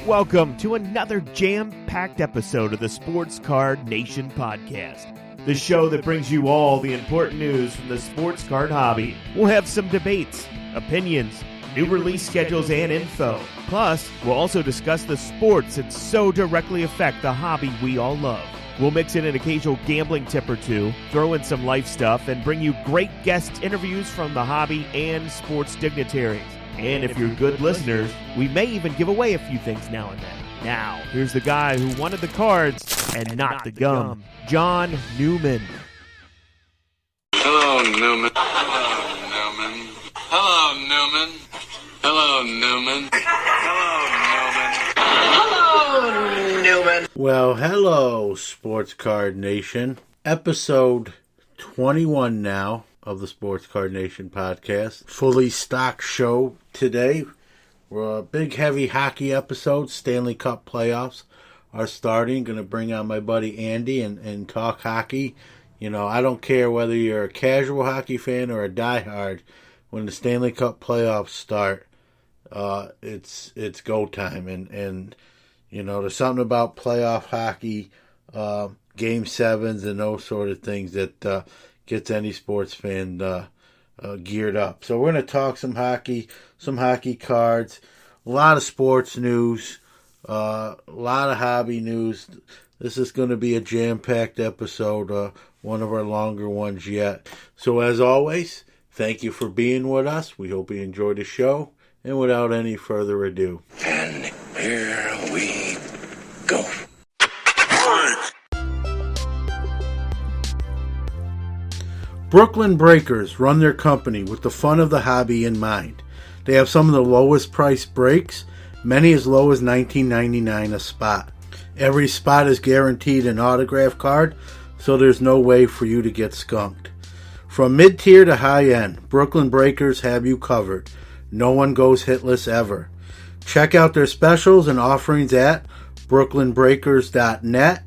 Welcome to another jam-packed episode of the Sports Card Nation podcast, the show that brings you all the important news from the sports card hobby. We'll have some debates, opinions, new release schedules, and info. Plus, we'll also discuss the sports that so directly affect the hobby we all love. We'll mix in an occasional gambling tip or two, throw in some life stuff, and bring you great guest interviews from the hobby and sports dignitaries. And if you're good listeners, we may even give away a few things now and then. Now, here's the guy who wanted the cards and not the gum, John Newman. Hello, Newman. Hello, Newman. Hello, Newman. Hello, Newman. Hello, Newman. Hello, Newman. Well, hello, Sports Card Nation. Episode 21 now of the Sports Card Nation podcast. Fully stocked show today. We're a big, heavy hockey episode. Stanley Cup playoffs are starting. Going to bring on my buddy Andy and talk hockey. You know, I don't care whether you're a casual hockey fan or a diehard. When the Stanley Cup playoffs start, it's go time. And you know, there's something about playoff hockey, Game 7s and those sort of things that gets any sports fan geared up. So we're going to talk some hockey cards, a lot of sports news, a lot of hobby news. This is going to be a jam-packed episode, one of our longer ones yet. So as always, thank you for being with us. We hope you enjoyed the show. And without any further ado, And here we go. Brooklyn Breakers run their company with the fun of the hobby in mind. They have some of the lowest priced breaks, many as low as $19.99 a spot. Every spot is guaranteed an autograph card, so there's no way for you to get skunked. From mid-tier to high-end, Brooklyn Breakers have you covered. No one goes hitless ever. Check out their specials and offerings at brooklynbreakers.net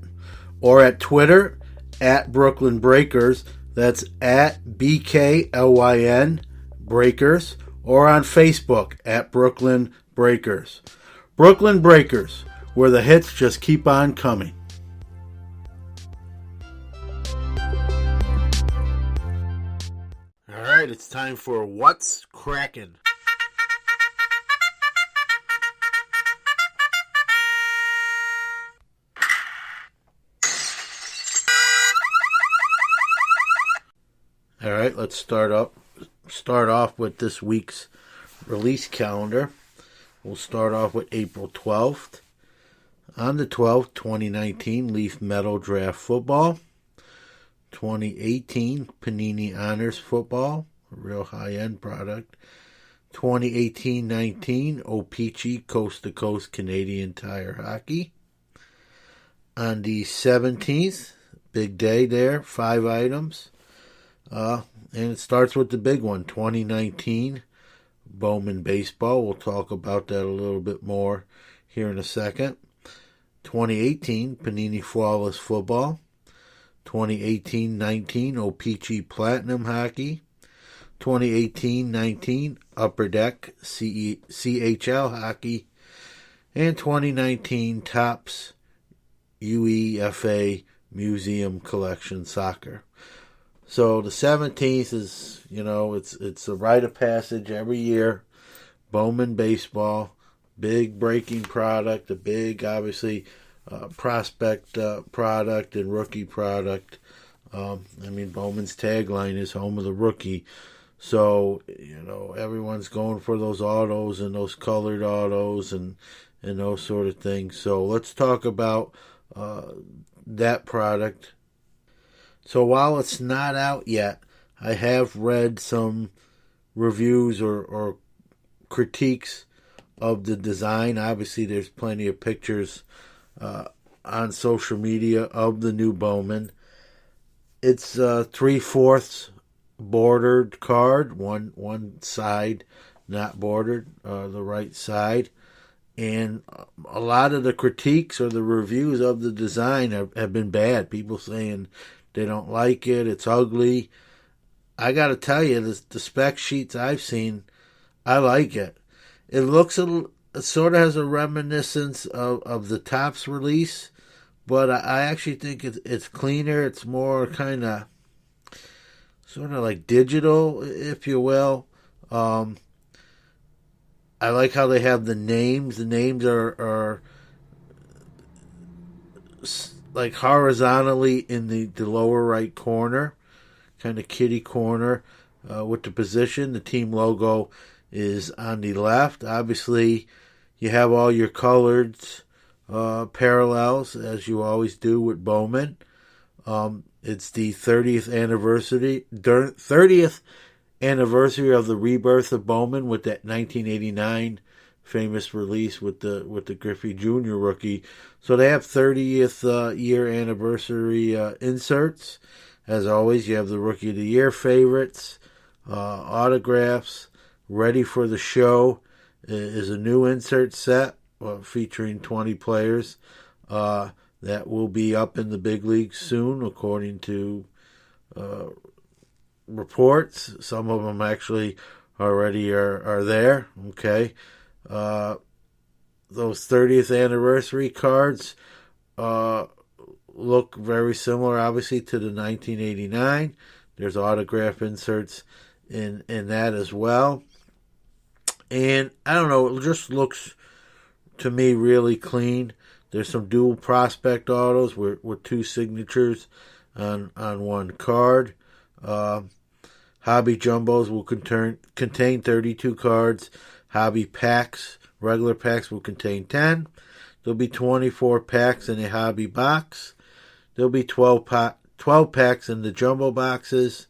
or at Twitter at Brooklyn Breakers. That's at BKLYN Breakers, or on Facebook at Brooklyn Breakers. Brooklyn Breakers, where the hits just keep on coming. All right, it's time for What's Crackin'. All right, let's start off with this week's release calendar. We'll start off with April 12th. On the 12th, 2019 Leaf Metal Draft Football. 2018 Panini Honors Football, a real high-end product. 2018-19 O-Pee-Chee Coast to Coast Canadian Tire Hockey. On the 17th, big day there, 5 items. And it starts with the big one, 2019 Bowman Baseball. We'll talk about that a little bit more here in a second. 2018 Panini Flawless Football. 2018-19 O-Pee-Chee Platinum Hockey. 2018-19 Upper Deck CHL Hockey. And 2019 Topps UEFA Museum Collection Soccer. So the 17th is, you know, it's a rite of passage every year. Bowman Baseball, big breaking product, a big, obviously, prospect product and rookie product. Bowman's tagline is home of the rookie. So, you know, everyone's going for those autos and those colored autos and those sort of things. So let's talk about that product. So while it's not out yet, I have read some reviews or critiques of the design. Obviously, there's plenty of pictures on social media of the new Bowman. It's 3/4 bordered card, one side not bordered, the right side. And a lot of the critiques or the reviews of the design have been bad. People saying they don't like it, it's ugly. I got to tell you, the spec sheets I've seen, I like it. It looks a sort of has a reminiscence of the Topps release, but I actually think it's cleaner. It's more kind of sort of like digital, if you will. I like how they have the names. The names are like horizontally in the lower right corner, kind of kitty corner with the position. The team logo is on the left. Obviously, you have all your colored parallels, as you always do with Bowman. It's the 30th anniversary of the rebirth of Bowman with that 1989 famous release with the Griffey Jr. rookie. So they have 30th year anniversary inserts. As always, you have the Rookie of the Year favorites, autographs. Ready for the Show is a new insert set featuring 20 players that will be up in the big leagues soon, according to reports. Some of them actually already are there. Okay. Those 30th anniversary cards look very similar, obviously, to the 1989. There's autograph inserts in that as well. And I don't know, it just looks to me really clean. There's some dual prospect autos with two signatures on one card. Hobby jumbos will contain 32 cards. Hobby packs, regular packs, will contain 10. There'll be 24 packs in a hobby box. There'll be 12 packs in the jumbo boxes.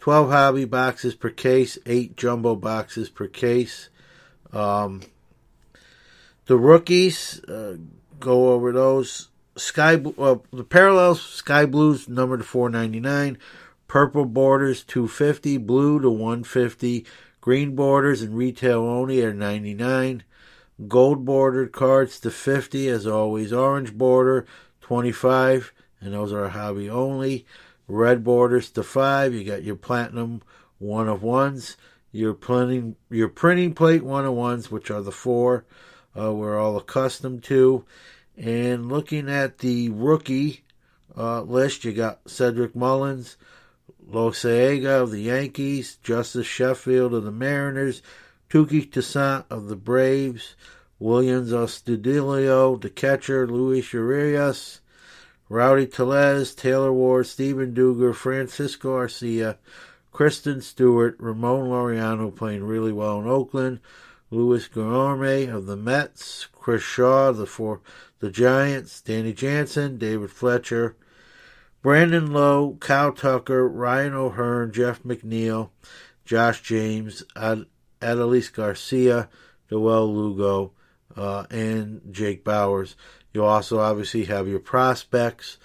12 hobby boxes per case, 8 jumbo boxes per case. The rookies, go over those. The parallels, sky blues numbered to $4.99. Purple borders $2.50. Blue to $1.50. Green borders and retail only are $99. Gold bordered cards to $50. As always, orange border $25, and those are hobby only. Red borders to $5. You got your platinum 1-of-1s. Your printing plate 1-of-1s, which are the 4 we're all accustomed to. And looking at the rookie list, you got Cedric Mullins, Loaiza of the Yankees, Justice Sheffield of the Mariners, Touki Toussaint of the Braves, Williams Astudillo, the catcher, Luis Urias, Rowdy Tellez, Taylor Ward, Steven Duger, Francisco Arcia, Kristen Stewart, Ramon Laureano playing really well in Oakland, Luis Guillorme of the Mets, Chris Shaw for the Giants, Danny Jansen, David Fletcher, Brandon Lowe, Kyle Tucker, Ryan O'Hearn, Jeff McNeil, Josh James, Adolis Garcia, Joel Lugo, and Jake Bowers. You'll also obviously have your prospects.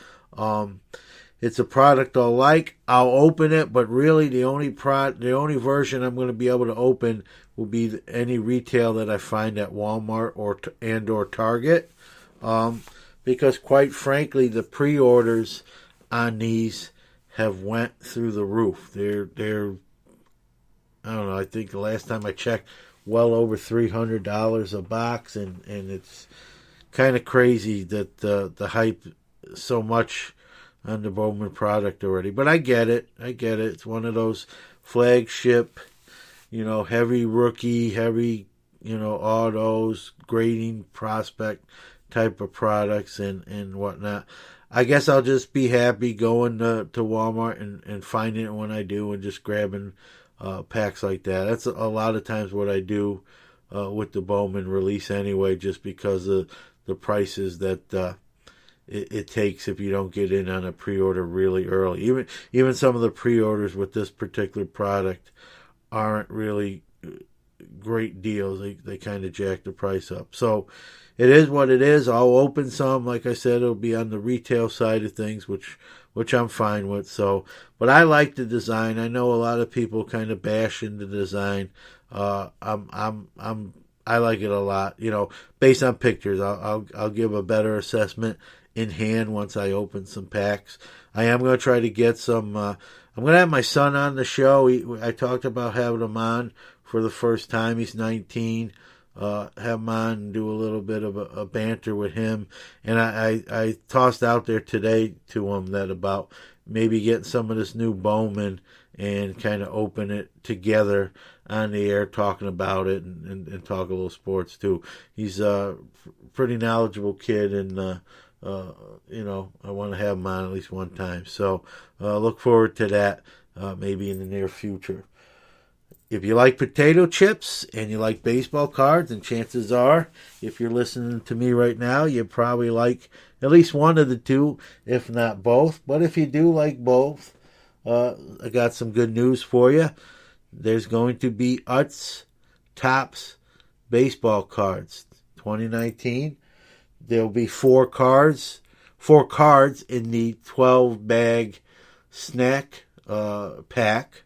It's a product I'll like. I'll open it, but really the only version I'm going to be able to open will be any retail that I find at Walmart or Target. Because quite frankly, the pre-orders on these have went through the roof. They're I don't know, I think the last time I checked, well over $300 a box, and it's kind of crazy that the hype so much on the Bowman product already. But I get it. It's one of those flagship, heavy rookie, heavy, autos, grading prospect type of products and whatnot. I guess I'll just be happy going to Walmart and finding it when I do and just grabbing packs like that. That's a lot of times what I do with the Bowman release anyway, just because of the prices that it takes if you don't get in on a pre-order really early. Even some of the pre-orders with this particular product aren't really great deals. They kind of jack the price up. So it is what it is. I'll open some. Like I said, it'll be on the retail side of things, which I'm fine with. So, but I like the design. I know a lot of people kind of bash into the design. I like it a lot. Based on pictures, I'll give a better assessment in hand once I open some packs. I am going to try to get some. I'm going to have my son on the show. I talked about having him on for the first time. He's 19. have him on and do a little bit of a banter with him. And I tossed out there today to him that about maybe getting some of this new Bowman and kind of open it together on the air, talking about it and talk a little sports too. He's a pretty knowledgeable kid, and I want to have him on at least one time. So look forward to that maybe in the near future. If you like potato chips and you like baseball cards, and chances are, if you're listening to me right now, you probably like at least one of the two, if not both. But if you do like both, I got some good news for you. There's going to be Utz Topps baseball cards 2019. There'll be four cards in the 12-bag snack pack.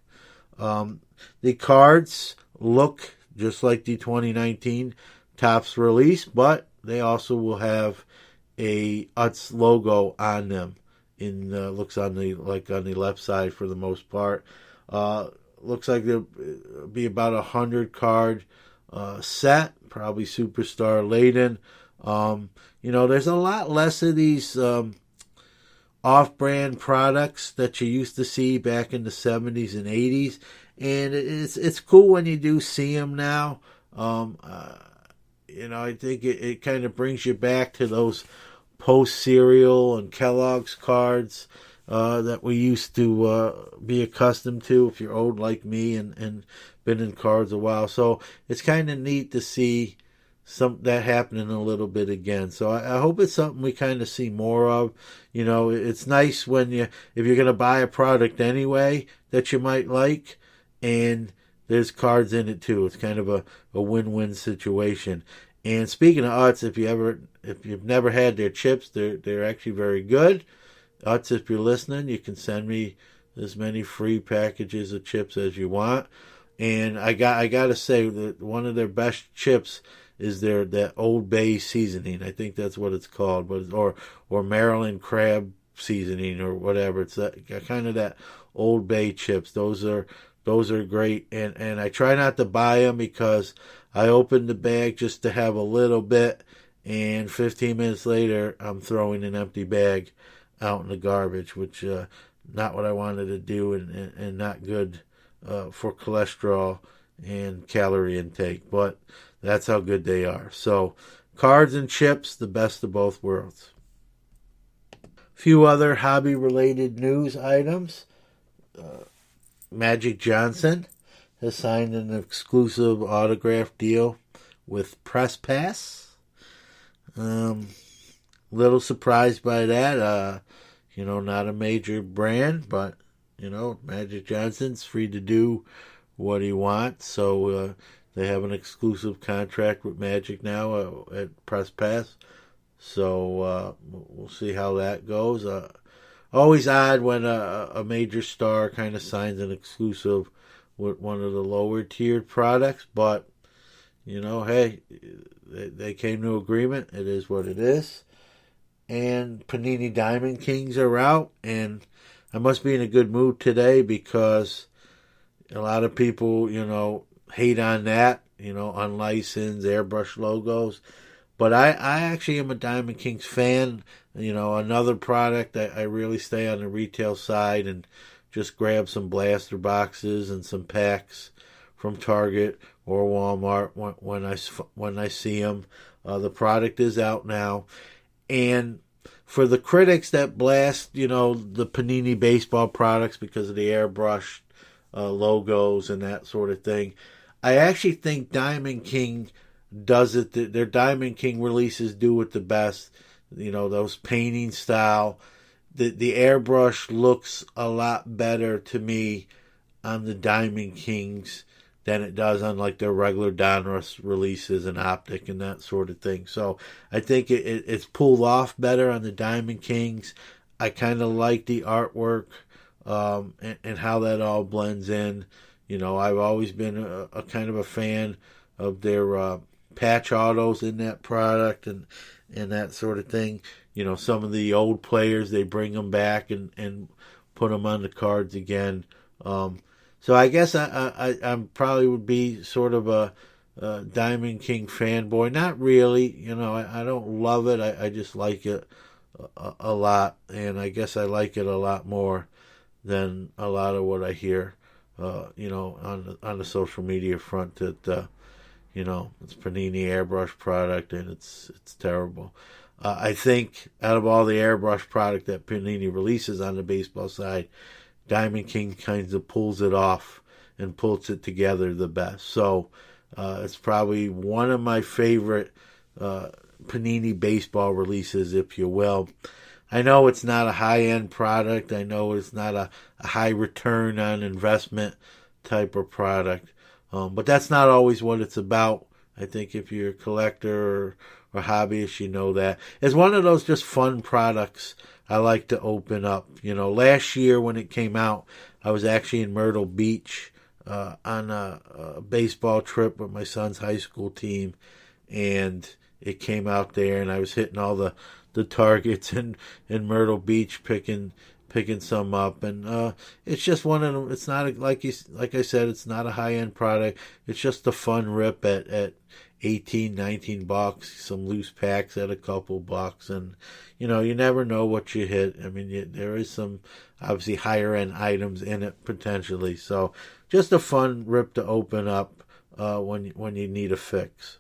The cards look just like the 2019 Topps release, but they also will have a Utz logo on them. Looks on the left side for the most part. Looks like there'll be about 100 card set, probably superstar laden. There's a lot less of these off-brand products that you used to see back in the 70s and 80s, and it's cool when you do see them now. I think it kind of brings you back to those post-cereal and Kellogg's cards that we used to be accustomed to, if you're old like me and been in cards a while. So it's kind of neat to see that happening a little bit again. So I hope it's something we kind of see more of. It's nice if you're going to buy a product anyway that you might like, and there's cards in it too. It's kind of a win-win situation. And speaking of Utz, if you've never had their chips, they're actually very good. Utz, if you're listening, you can send me as many free packages of chips as you want. And I got to say that one of their best chips is that Old Bay seasoning. I think that's what it's called, or Maryland crab seasoning or whatever. It's kind of that Old Bay chips. Those are great, and I try not to buy them because I open the bag just to have a little bit, and 15 minutes later I'm throwing an empty bag out in the garbage, which not what I wanted to do, and not good for cholesterol and calorie intake, but that's how good they are. So cards and chips, the best of both worlds. A few other hobby related news items. Magic Johnson has signed an exclusive autograph deal with Press Pass. Little surprised by that. Not a major brand, but Magic Johnson's free to do what he wants. So they have an exclusive contract with Magic now at Press Pass. So we'll see how that goes. Always odd when a major star kind of signs an exclusive with one of the lower tiered products, but hey, they came to agreement. It is what it is. And Panini Diamond Kings are out, and I must be in a good mood today because a lot of people, hate on that, unlicensed airbrush logos. But I actually am a Diamond Kings fan. Another product I really stay on the retail side and just grab some blaster boxes and some packs from Target or Walmart when I see them. The product is out now. And for the critics that blast, the Panini baseball products because of the airbrush logos and that sort of thing, I actually think Diamond King does it. Their Diamond King releases do it the best. Those painting style. The airbrush looks a lot better to me on the Diamond Kings than it does on like their regular Donruss releases and Optic and that sort of thing. So I think it's pulled off better on the Diamond Kings. I kind of like the artwork and how that all blends in. I've always been a kind of a fan of their patch autos in that product and that sort of thing. Some of the old players, they bring them back and put them on the cards again. So I guess I probably would be sort of Diamond King fanboy. Not really. You know, I don't love it. I just like it a lot, and I guess I like it a lot more than a lot of what I hear, you know, on the social media front that, you know, it's Panini airbrush product and it's terrible. I think out of all the airbrush product that Panini releases on the baseball side, Diamond King kind of pulls it off and pulls it together the best. So it's probably one of my favorite Panini baseball releases, if you will. I know it's not a high-end product. I know it's not a high return on investment type of product. But that's not always what it's about. I think if you're a collector or hobbyist, you know that. It's one of those just fun products I like to open up. You know, last year when it came out, I was actually in Myrtle Beach on a baseball trip with my son's high school team, and it came out there, and I was hitting all the targets in Myrtle Beach, picking some up, and it's just one of them. It's not like I said, it's not a high end product. It's just a fun rip at $18-19, some loose packs at a couple bucks, and you know, you never know what you hit. I mean, there is some obviously higher end items in it potentially, so just a fun rip to open up when you need a fix.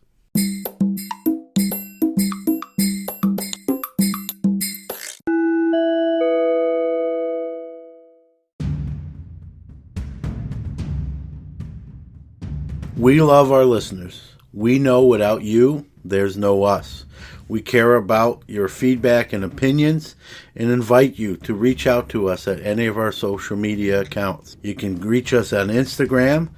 We love our listeners. We know without you, there's no us. We care about your feedback and opinions and invite you to reach out to us at any of our social media accounts. You can reach us on Instagram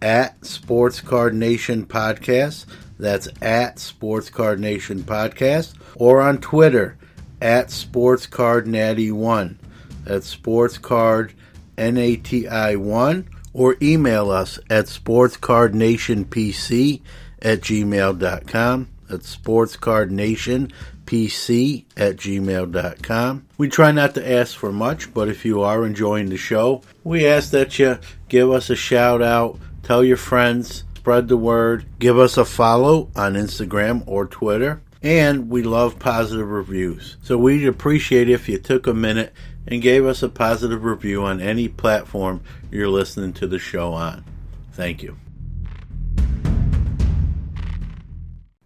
at Sports Card Nation Podcast. That's at Sports Card Nation Podcast. Or on Twitter at Sports Card Natty 1. That's Sports Card NATI 1. Or email us at sportscardnationpc@gmail.com. That's sportscardnationpc@gmail.com. We try not to ask for much, but if you are enjoying the show, we ask that you give us a shout out, tell your friends, spread the word, give us a follow on Instagram or Twitter, and we love positive reviews. So we'd appreciate if you took a minute and gave us a positive review on any platform you're listening to the show on. Thank you.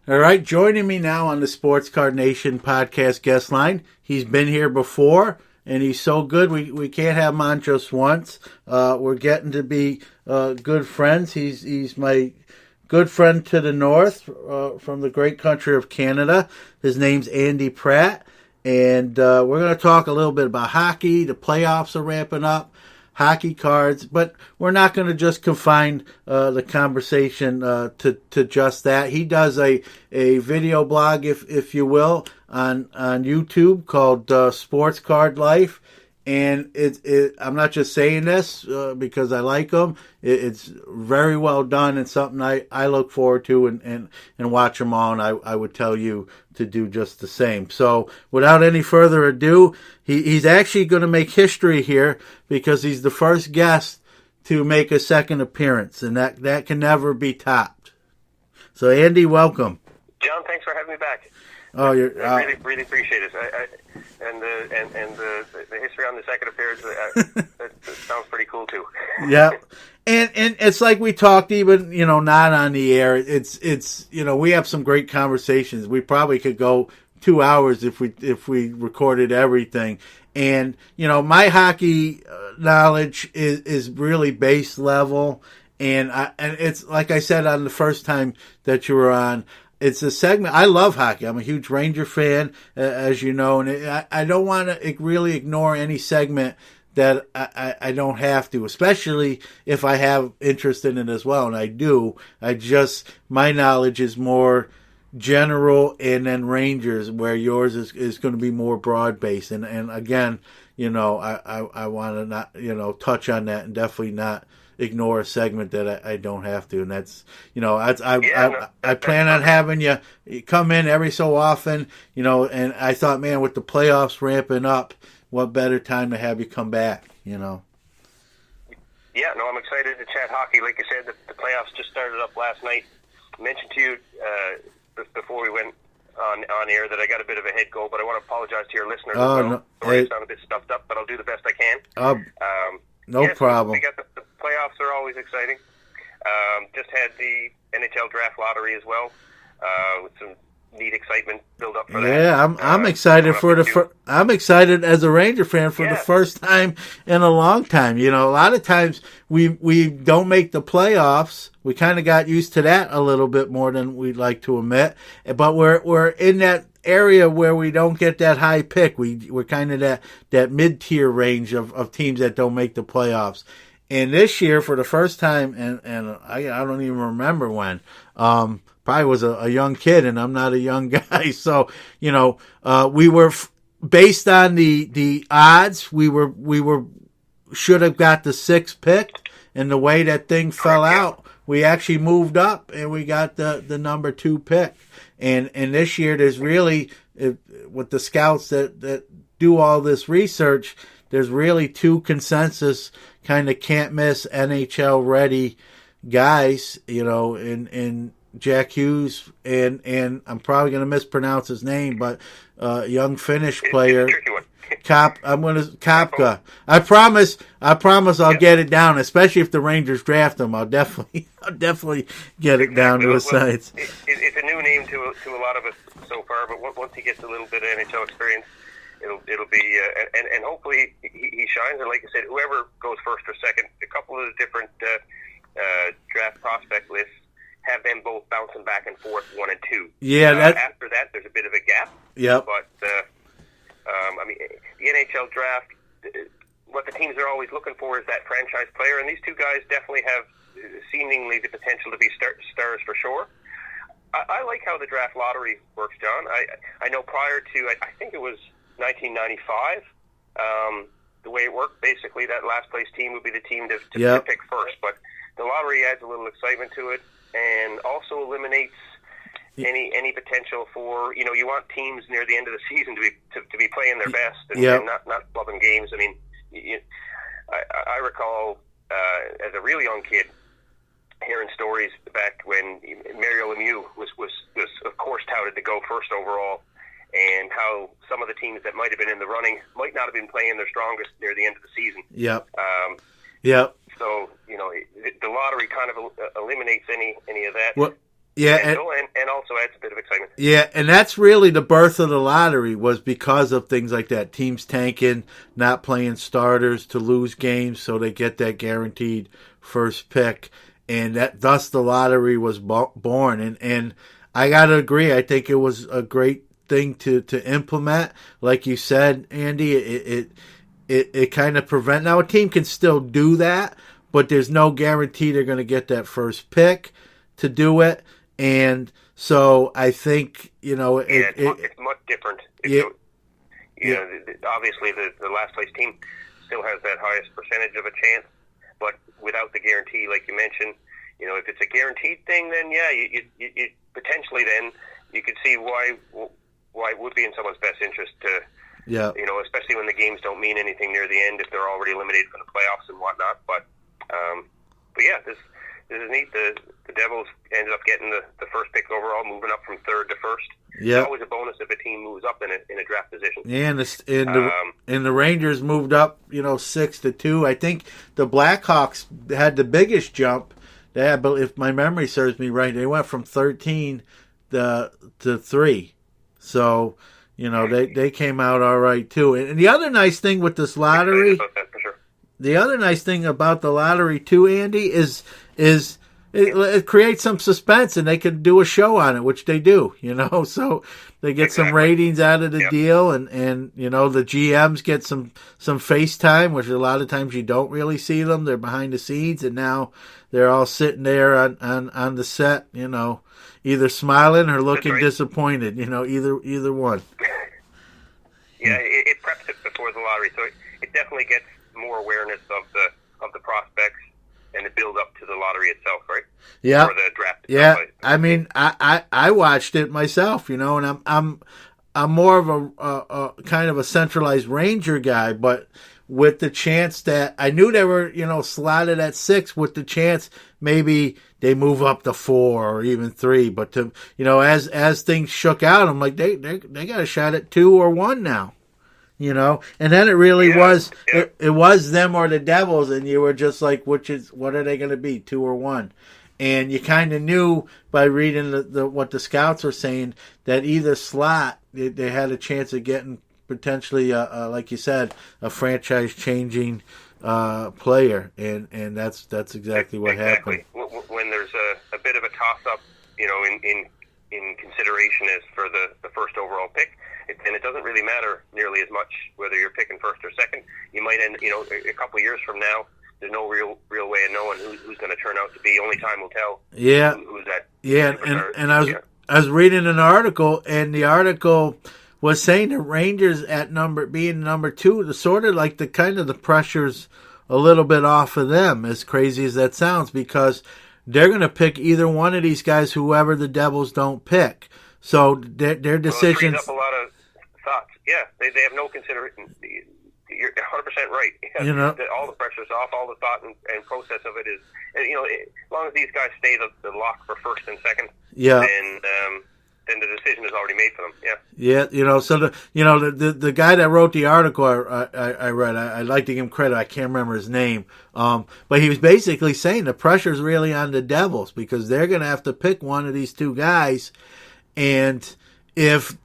All right, joining me now on the Sports Card Nation podcast guest line. He's been here before, and he's so good we can't have him on just once. We're getting to be good friends. He's my good friend to the north from the great country of Canada. His name's Andy Pratt. And we're going to talk a little bit about hockey. The playoffs are ramping up, hockey cards, but we're not going to just confine the conversation to just that. He does a video blog, if you will, on YouTube called Sports Card Life. And I'm not just saying this because I like him. It's very well done and something I look forward to and watch them all. And I would tell you to do just the same. So without any further ado, he's actually going to make history here because he's the first guest to make a second appearance. And that can never be topped. So Andy, welcome. John, thanks for having me back. Oh, I really appreciate it. And the history on the second appearance that sounds pretty cool too. Yeah, and it's like we talked, even not on the air. It's we have some great conversations. We probably could go 2 hours if we recorded everything. And my hockey knowledge is really base level, and it's like I said on the first time that you were on. It's a segment. I love hockey. I'm a huge Ranger fan, as you know, and I don't want to really ignore any segment that I don't have to, especially if I have interest in it as well, and I do. My knowledge is more general, and then Rangers, where yours is going to be more broad-based. And again, I want to not, touch on that and definitely not ignore a segment that I don't have to, and that's I plan on having you come in every so often, and I thought, man, with the playoffs ramping up, what better time to have you come back, Yeah, no, I'm excited to chat hockey. Like I said, the playoffs just started up last night, mentioned to you before we went on air that I got a bit of a head cold, but I want to apologize to your listeners as well. No, Sorry, I sound a bit stuffed up, but I'll do the best I can. No problem. We got the playoffs are always exciting. Just had the NHL draft lottery as well, with some neat excitement build up for that. Yeah, I'm excited I'm excited as a Ranger fan for the first time in a long time. You know, a lot of times we don't make the playoffs. We kind of got used to that a little bit more than we'd like to admit. But we're in that area where we don't get that high pick. We're kind of that mid-tier range of teams that don't make the playoffs. And this year, for the first time, and I don't even remember when, probably was a young kid, and I'm not a young guy. So, you know, we were based on the odds. We should have got the 6th pick, and the way that thing fell out, we actually moved up and we got the number 2 pick. And this year, there's really, with the scouts that do all this research, there's really 2 consensus kind of can't miss NHL ready guys, you know, in Jack Hughes and I'm probably going to mispronounce his name, but young Finnish player. Kopka. I promise I'll get it down, especially if the Rangers draft him. I'll definitely get it down to his sides. It's a new name to a lot of us so far, but once he gets a little bit of NHL experience, it'll be and hopefully he shines. And like I said, whoever goes first or second, a couple of the different draft prospect lists have them both bouncing back and forth 1 and 2. Yeah. After that, there's a bit of a gap. Yep. But I mean, the NHL draft, what the teams are always looking for is that franchise player, and these 2 guys definitely have seemingly the potential to be stars for sure. I like how the draft lottery works, John. I know prior to, I think it was 1995, the way it worked, basically that last place team would be the team to pick first. But the lottery adds a little excitement to it, and also eliminates any potential for, you know, you want teams near the end of the season to be playing their best and not flubbing games. I mean, I recall as a real young kid hearing stories back when Mario Lemieux was of course touted to go first overall, and how some of the teams that might have been in the running might not have been playing their strongest near the end of the season. Yep. So, you know, the lottery kind of eliminates any of that. Well, yeah, and also adds a bit of excitement. Yeah, and that's really the birth of the lottery, was because of things like that. Teams tanking, not playing starters to lose games, so they get that guaranteed first pick. And thus the lottery was born. And I got to agree, I think it was a great thing to implement. Like you said, Andy, it kind of prevent. Now a team can still do that, but there's no guarantee they're going to get that first pick to do it. And so I think, you know, it's much different. Obviously the last place team still has that highest percentage of a chance, but without the guarantee, like you mentioned, you know, if it's a guaranteed thing, then you potentially then you could see why it would be in someone's best interest to, you know, especially when the games don't mean anything near the end if they're already eliminated from the playoffs and whatnot. But yeah, this is neat. The Devils ended up getting the first pick overall, moving up from 3rd to 1st. Yeah, it's always a bonus if a team moves up in a draft position. Yeah, and the Rangers moved up, you know, 6 to 2. I think the Blackhawks had the biggest jump. They had, if my memory serves me right, they went from 13 to 3. So, you know, they came out all right too. And the other nice thing with this lottery, about that, for sure. The other nice thing about the lottery too, Andy, is it creates some suspense, and they could do a show on it, which they do, you know. So they get some ratings out of the deal, and you know, the GMs get some FaceTime, which a lot of times you don't really see them. They're behind the scenes, and now they're all sitting there on the set, you know, either smiling or looking disappointed, you know, either one. Yeah, it preps it before the lottery, so it definitely gets more awareness of the prospects and the build up to the lottery itself, right? Yeah. Or the draft. Yeah. I mean, I watched it myself, you know, and I'm more of a kind of a centralized Ranger guy, but with the chance that I knew they were, you know, slotted at 6, with the chance maybe they move up to 4 or even 3. But to, as things shook out, I'm like, they got a shot at 2 or 1 now. And then it really was it was them or the Devils, and you were just like, what are they going to be, 2 or 1? And you kind of knew by reading what the scouts were saying that either slot they had a chance of getting potentially, like you said, a franchise-changing player, and that's exactly what happened. When there's a bit of a toss-up, in consideration as for the first overall pick, and it doesn't really matter nearly as much whether you're picking first or second. You might end, a couple of years from now, there's no real way of knowing who's going to turn out to be. Only time will tell. Yeah. Who's that? Yeah, and I was reading an article, and the article was saying the Rangers being number 2, the sort of like the pressure's a little bit off of them, as crazy as that sounds, because they're going to pick either one of these guys, whoever the Devils don't pick. So their decisions. Well, it frees up a lot of thoughts. Yeah, they have no consideration. You're 100% right. All the pressure's off. All the thought and process of it is, as long as these guys stay the lock for first and second, then the decision is already made for them. Yeah. Yeah. So the guy that wrote the article I read, I'd like to give him credit. I can't remember his name. But he was basically saying the pressure's really on the Devils because they're going to have to pick one of these 2 guys, and if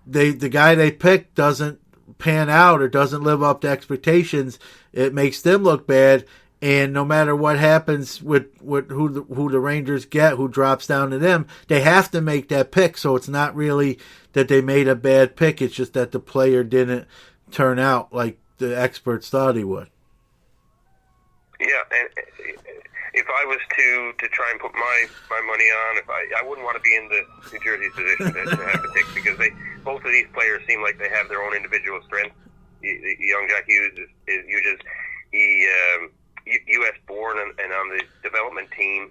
the guy they pick doesn't pan out or doesn't live up to expectations, it makes them look bad. And no matter what happens with who the Rangers get, who drops down to them, they have to make that pick. So it's not really that they made a bad pick. It's just that the player didn't turn out like the experts thought he would. Yeah, and if I was to try and put my money on, I wouldn't want to be in the New Jersey's position to have to pick, because both of these players seem like they have their own individual strengths. Young Jack Hughes U.S. born and on the development team,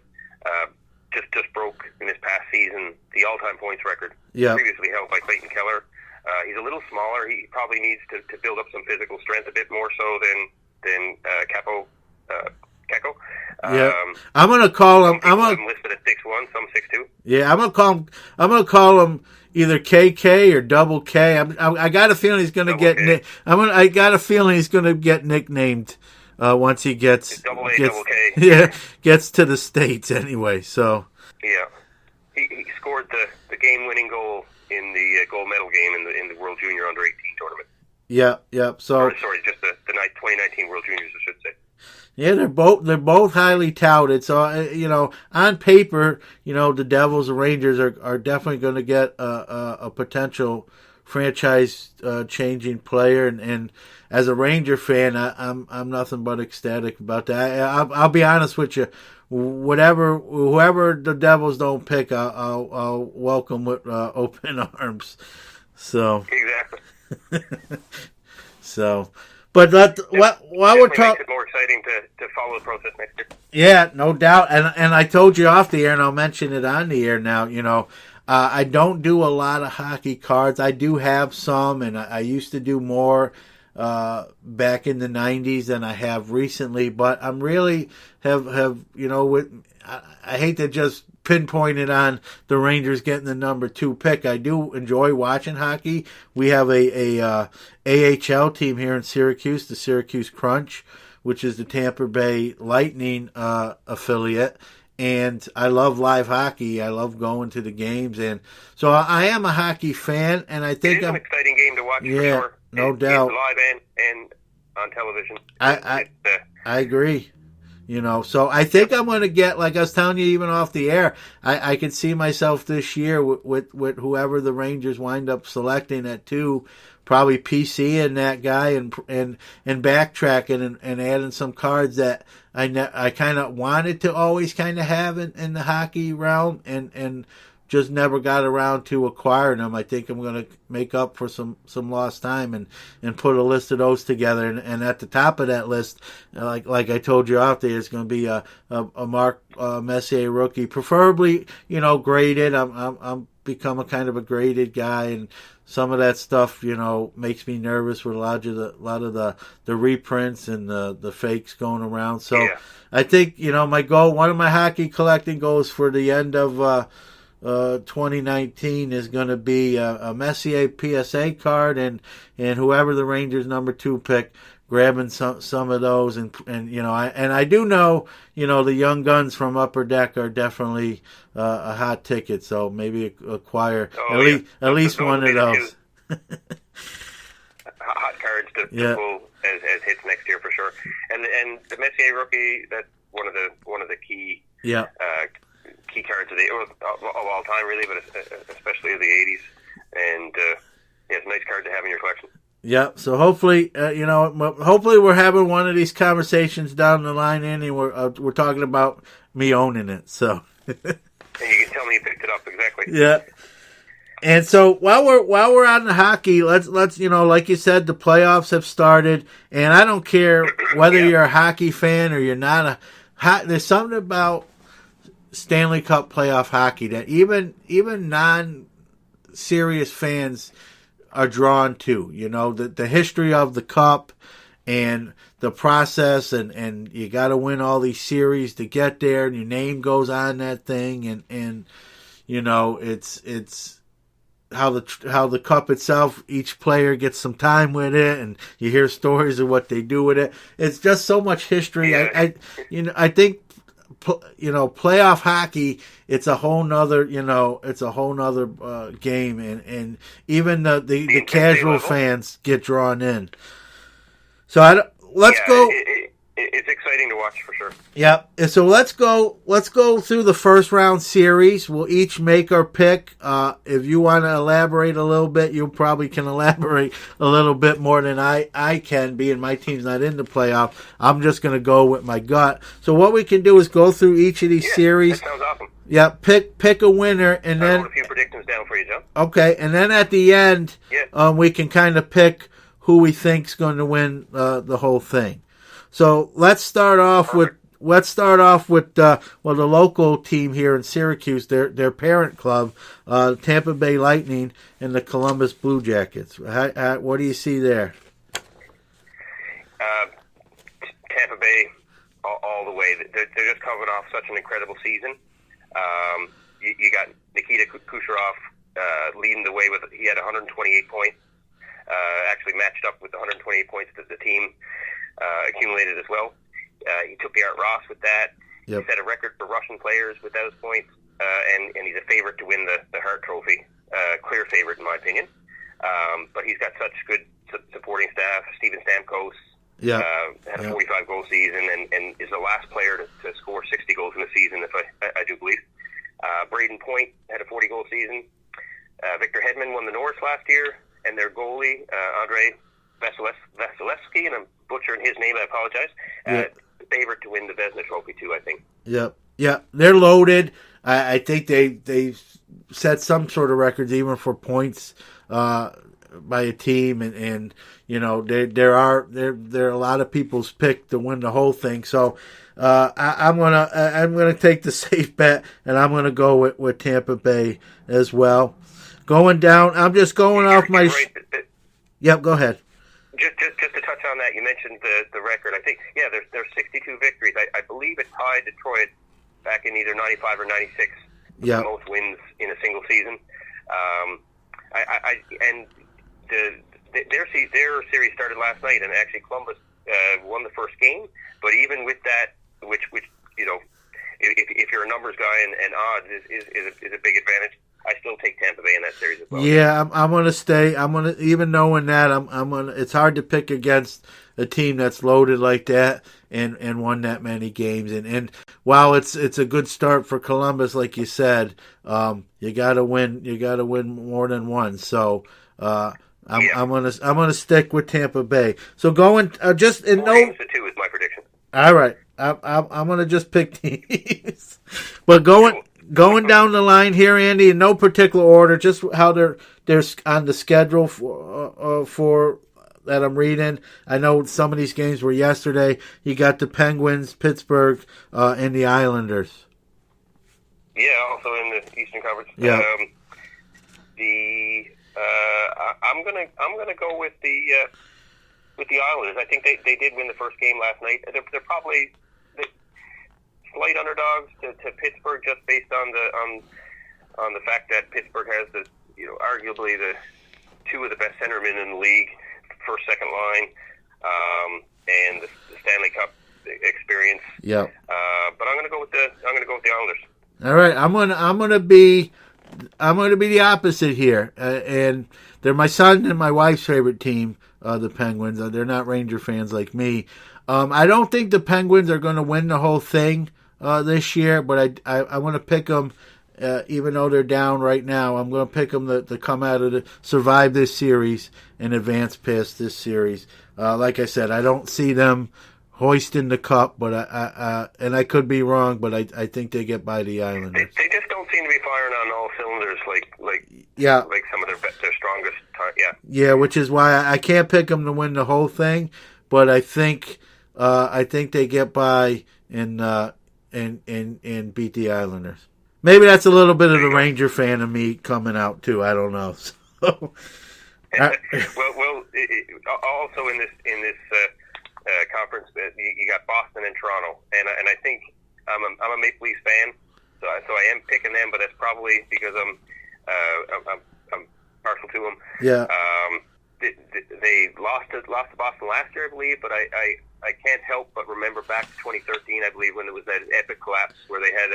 just broke in this past season the all-time points record, previously held by Clayton Keller. He's a little smaller. He probably needs to build up some physical strength a bit more so than Keko. I'm gonna call him. I'm listed at 6'1", some 6'2". Yeah, I'm gonna call him either KK or Double K. I got a feeling he's gonna get. I got a feeling he's gonna get nicknamed once he gets Double K. Yeah, gets to the States anyway. So yeah, he scored the game-winning goal in the gold medal game in the World Junior Under-18 tournament. Yeah. So sorry, just the 2019 World Juniors, I should say. Yeah, they're both highly touted. So on paper, the Devils and Rangers are definitely going to get a potential franchise changing player. And as a Ranger fan, I'm nothing but ecstatic about that. I'll be honest with you. Whoever the Devils don't pick, I'll welcome with open arms. So exactly. So. But while we're talking, makes it more exciting to follow the process next year. Yeah, no doubt. And I told you off the air, and I'll mention it on the air now. I don't do a lot of hockey cards. I do have some, and I used to do more back in the 90s than I have recently. But I'm really I hate to just pinpoint it on the Rangers getting the number 2 pick. I do enjoy watching hockey. We have a AHL team here in Syracuse, the Syracuse Crunch, which is the Tampa Bay Lightning affiliate. And I love live hockey. I love going to the games. And so I am a hockey fan, and I think it's an exciting game to watch, for sure. No doubt. Live and on television. I agree. So I think I'm going to get, like I was telling you even off the air, I can see myself this year with whoever the Rangers wind up selecting at 2, probably PC and that guy and backtracking and adding some cards that I kind of wanted to always kind of have in the hockey realm and just never got around to acquiring them. I think I'm going to make up for some lost time and put a list of those together. And at the top of that list, like I told you out there, is going to be a Mark Messier rookie, preferably graded. I'm become a kind of a graded guy, and some of that stuff, makes me nervous with a lot of the reprints and the fakes going around. So I think, my goal, one of my hockey collecting goals for the end of 2019 is going to be a Messier PSA card, and whoever the Rangers number 2 pick, grabbing some of those, and I do know, the young guns from Upper Deck are definitely a hot ticket, so maybe acquire at least one of those. Hot cards to pull as hits next year for sure, and the Messier rookie, that's one of the key key cards of all time, really, but especially of the 80s, and it's a nice card to have in your collection. Yeah, so hopefully, hopefully we're having one of these conversations down the line, Andy. We're talking about me owning it, so. And you can tell me you picked it up, exactly. Yeah. And so while we're on the hockey, let's like you said, the playoffs have started, and I don't care whether you're a hockey fan or you're not there's something about Stanley Cup playoff hockey that even non-serious fans are drawn to, the history of the cup and the process, and you got to win all these series to get there, and your name goes on that thing, and it's how the cup itself, each player gets some time with it, and you hear stories of what they do with it. It's just so much history. I think playoff hockey, it's a whole nother, game, and even the casual fans get drawn in. So let's go. It's exciting to watch for sure. Yeah. So let's go through the first round series. We'll each make our pick. If you want to elaborate a little bit, you probably can elaborate a little bit more than I can, being my team's not in the playoff. I'm just going to go with my gut. So what we can do is go through each of these series. That sounds awesome. Yeah, pick a winner, and then I wrote a few predictions down for you, Joe. Okay, and then at the end, we can kind of pick who we think's going to win the whole thing. So let's start off with the local team here in Syracuse, their parent club, Tampa Bay Lightning, and the Columbus Blue Jackets. What do you see there? Tampa Bay, all the way. They're just coming off such an incredible season. You got Nikita Kucherov leading the way he had 128 points. Actually matched up with the 128 points that the team accumulated as well. He took Art Ross with that. Yep. He set a record for Russian players with those points, and he's a favorite to win the Hart Trophy. Clear favorite in my opinion. But he's got such good supporting staff. Steven Stamkos had a 45-goal season and is the last player to score 60 goals in a season, if I do believe. Braden Point had a 40-goal season. Victor Hedman won the Norris last year, and their goalie, Andrei Vasilevsky, and I'm butchering his name, I apologize, favorite to win the Vezina Trophy too, I think. Yeah, they're loaded. I think they set some sort of records even for points by a team, and there are a lot of people's pick to win the whole thing. So I'm gonna take the safe bet, and I'm gonna go with Tampa Bay as well. Going down, I'm just going off my. Yep, go ahead. Just to touch on that, you mentioned the record. I think there's 62 victories. I believe it tied Detroit back in either 95 or 96. Yeah. Most wins in a single season. Their series started last night, and actually Columbus won the first game. But even with that, which if you're a numbers guy and odds is a big advantage, I still take Tampa Bay in that series as well. Yeah, I'm going to stay. I'm going to, even knowing that, I'm going to, it's hard to pick against a team that's loaded like that and won that many games. And while it's a good start for Columbus, like you said, you got to win more than one. So, I'm gonna stick with Tampa Bay. So going just in 4 games to 2 is my prediction. All right, I'm gonna just pick teams, but going down the line here, Andy, in no particular order, just how they're on the schedule for that I'm reading. I know some of these games were yesterday. You got the Penguins, Pittsburgh, and the Islanders. Yeah, also in the Eastern Conference. Yeah. I'm gonna go with the Islanders. I think they did win the first game last night. They're probably the slight underdogs to Pittsburgh, just based on the fact that Pittsburgh has arguably the two of the best centermen in the league, first, second line, and the Stanley Cup experience. Yeah. But I'm gonna go with the Islanders. All right, I'm gonna be the opposite here, and they're my son and my wife's favorite team, the Penguins. They're not Ranger fans like me. I don't think the Penguins are going to win the whole thing this year, but I want to pick them, even though they're down right now. I'm going to pick them to come out of survive this series and advance past this series. Like I said, I don't see them hoisting the cup, but I could be wrong, but I think they get by the Islanders. They just don't seem to be firing on all cylinders like some of their strongest time. Yeah, which is why I can't pick them to win the whole thing, but I think they get by and beat the Islanders. Maybe that's a little bit of the Ranger fan of me coming out too. I don't know. So, well, also in this conference, you got Boston and Toronto, and I think I'm a Maple Leafs fan, so I am picking them, but that's probably because I'm partial to them. Yeah. They lost to Boston last year, I believe, but I can't help but remember back to 2013, I believe, when there was that epic collapse where they had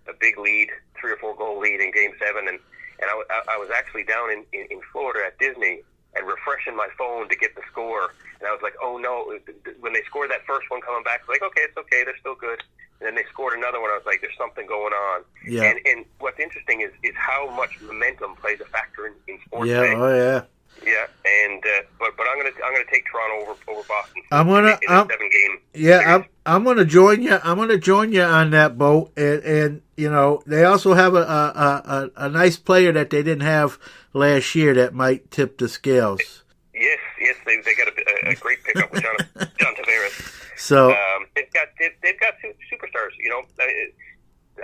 a big lead, 3 or 4 goal lead in Game 7, and I was actually down in Florida at Disney and refreshing my phone to get the score, and I was like, oh no, when they scored that first one coming back, I was like, okay, it's okay, they're still good. And then they scored another one, I was like, there's something going on. Yeah. And what's interesting is how much momentum plays a factor in sports. Yeah, today. oh yeah. Yeah, and but I'm gonna take Toronto over Boston. I'm gonna in a 7-game. Yeah, series. I'm gonna join you. I'm gonna join you on that boat, and they also have a nice player that they didn't have last year that might tip the scales. Yes, they got a great pickup with John Tavares. So they've got superstars.